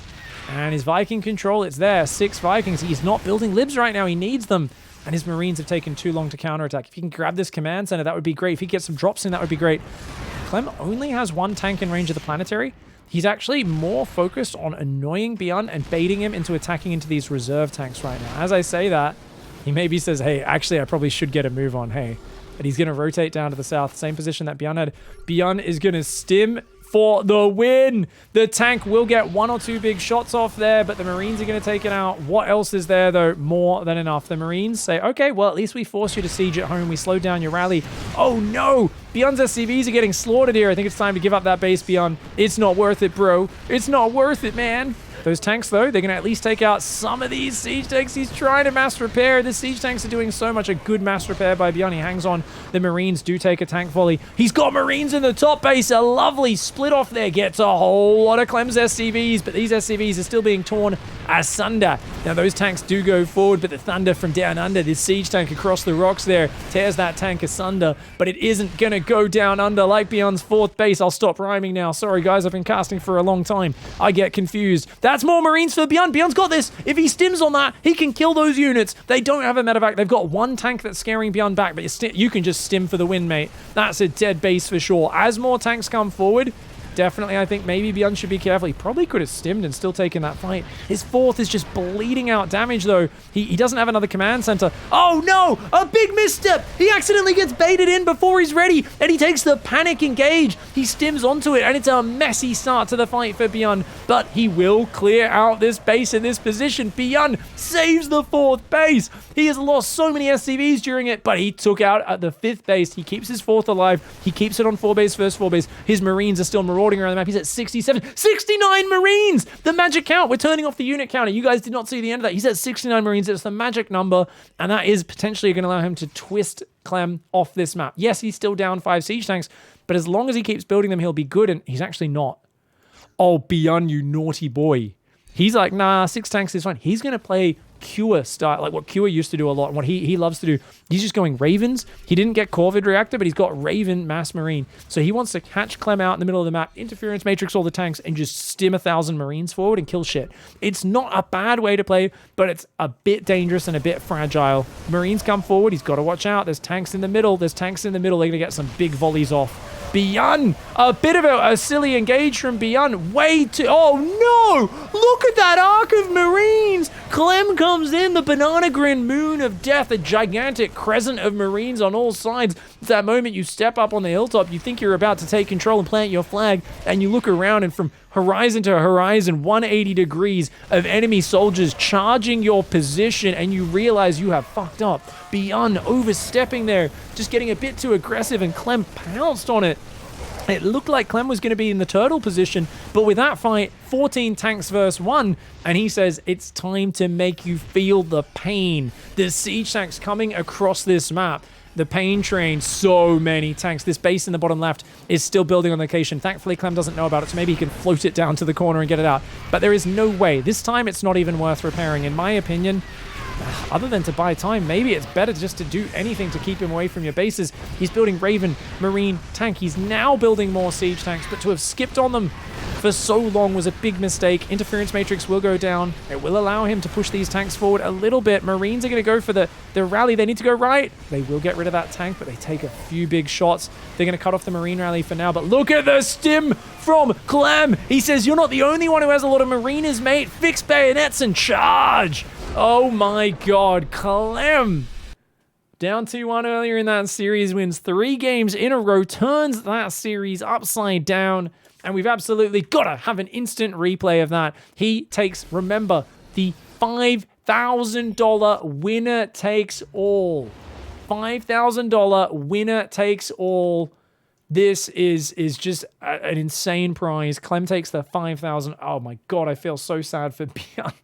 And his Viking control, it's there. 6 Vikings. He's not building libs right now. He needs them. And his Marines have taken too long to counterattack. If he can grab this command center, that would be great. If he gets some drops in, that would be great. Clem only has 1 tank in range of the planetary. He's actually more focused on annoying Byun and baiting him into attacking into these reserve tanks right now. As I say that, he maybe says, hey, actually, I probably should get a move on. Hey, but he's going to rotate down to the south. Same position that Byun had. Byun is going to stim for the win. The tank will get 1 or 2 big shots off there, but the Marines are going to take it out. What else is there, though? More than enough. The Marines say, okay, well, at least we forced you to siege at home. We slowed down your rally. Oh, no. Byun's SCVs are getting slaughtered here. I think it's time to give up that base, Byun. It's not worth it, bro. It's not worth it, man. Those tanks, though, they're going to at least take out some of these siege tanks. He's trying to mass repair. The siege tanks are doing so much. A good mass repair by Byun. He hangs on. The Marines do take a tank volley. He's got Marines in the top base. A lovely split off there. Gets a whole lot of Clem's SCVs, but these SCVs are still being torn asunder. Now, those tanks do go forward, but the Thunder from down under, this siege tank across the rocks there, tears that tank asunder, but it isn't going to go down under like Byun's 4th base. I'll stop rhyming now. Sorry, guys. I've been casting for a long time. I get confused. That's more Marines for Byun. Byun's got this. If he stims on that, he can kill those units. They don't have a medevac. They've got 1 tank that's scaring Byun back, but you can just stim for the win, mate. That's a dead base for sure. As more tanks come forward, definitely, I think maybe Byun should be careful. He probably could have stimmed and still taken that fight. His 4th is just bleeding out damage, though. He doesn't have another command center. Oh, no! A big misstep! He accidentally gets baited in before he's ready, and he takes the panic engage. He stims onto it, and it's a messy start to the fight for Byun, but he will clear out this base in this position. Byun saves the 4th base. He has lost so many SCVs during it, but he took out at the 5th base. He keeps his 4th alive. He keeps it on 4 base, first 4 base. His Marines are still marauding around the map. He's at 67, 69 Marines! The magic count. We're turning off the unit counter. You guys did not see the end of that. He's at 69 Marines. It's the magic number, and that is potentially going to allow him to twist Clem off this map. Yes, he's still down 5 siege tanks, but as long as he keeps building them, he'll be good, and he's actually not. Oh, Byun, you naughty boy. He's like, nah, 6 tanks is fine. He's going to play Cure style, like what Cure used to do a lot, and what he loves to do. He's just going Ravens. He didn't get Corvid Reactor, but he's got Raven Mass Marine. So he wants to catch Clem out in the middle of the map, interference matrix all the tanks, and just stim 1,000 Marines forward and kill shit. It's not a bad way to play, but it's a bit dangerous and a bit fragile. Marines come forward. He's got to watch out. There's tanks in the middle. They're going to get some big volleys off. Byun, a bit of a silly engage from Byun. Way too... Oh, no! Look at that arc of Marines! Clem comes in, the banana grin moon of death, a gigantic crescent of Marines on all sides. It's that moment you step up on the hilltop, you think you're about to take control and plant your flag, and you look around, and from horizon to horizon, 180 degrees of enemy soldiers charging your position, and you realize you have fucked up. Byun overstepping there, just getting a bit too aggressive, and Clem pounced on it. It looked like Clem was going to be in the turtle position, but with that fight, 14 tanks versus 1, and he says, it's time to make you feel the pain. There's siege tanks coming across this map. The pain train, so many tanks. This base in the bottom left is still building on location. Thankfully, Clem doesn't know about it, so maybe he can float it down to the corner and get it out. But there is no way. This time, it's not even worth repairing. In my opinion, other than to buy time, maybe it's better just to do anything to keep him away from your bases. He's building Raven, Marine, tank. He's now building more siege tanks, but to have skipped on them for so long was a big mistake. Interference matrix will go down. It will allow him to push these tanks forward a little bit. Marines are going to go for the rally. They need to go right. They will get rid of that tank, but they take a few big shots. They're going to cut off the Marine rally for now, but look at the stim from Clem. He says, you're not the only one who has a lot of Mariners, mate. Fix bayonets and charge. Oh my God, Clem. Down 2-1 earlier in that series, wins 3 games in a row, turns that series upside down, and we've absolutely got to have an instant replay of that. He takes, remember, the $5,000 winner takes all. $5,000 winner takes all. This is just an insane prize. Clem takes the $5,000. Oh my God, I feel so sad for Byun.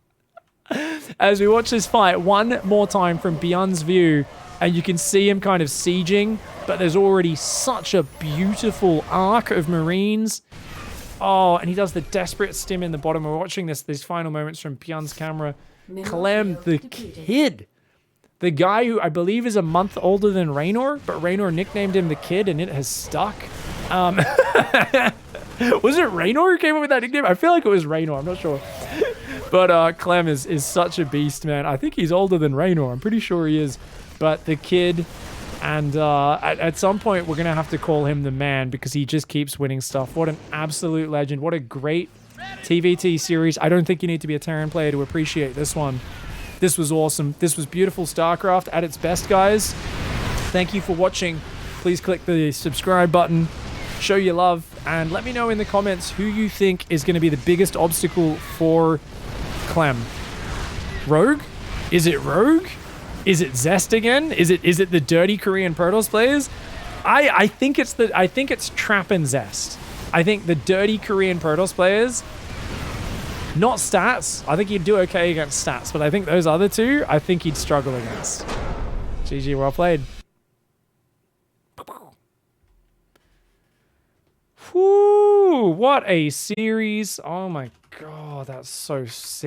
As we watch this fight one more time from Byun's view, and you can see him kind of sieging, but there's already such a beautiful arc of Marines. Oh, and he does the desperate stim in the bottom. We're watching these final moments from Byun's camera. Clem, the kid. The guy who I believe is a month older than Raynor, but Raynor nicknamed him the kid, and it has stuck. Was it Raynor who came up with that nickname? I feel like it was Raynor. I'm not sure. But Clem is such a beast, man. I think he's older than Raynor. I'm pretty sure he is. But the kid, and at some point, we're going to have to call him the man because he just keeps winning stuff. What an absolute legend. What a great TvT series. I don't think you need to be a Terran player to appreciate this one. This was awesome. This was beautiful StarCraft at its best, guys. Thank you for watching. Please click the subscribe button, show your love, and let me know in the comments who you think is going to be the biggest obstacle for Clem. Rogue? Is it Rogue? Is it Zest again? Is it the dirty Korean Protoss players? I think it's Trap and Zest. I think the dirty Korean Protoss players, not stats. I think he'd do okay against stats, but I think those other two, I think he'd struggle against. GG, well played. Whoo, what a series. Oh my god, that's so sick.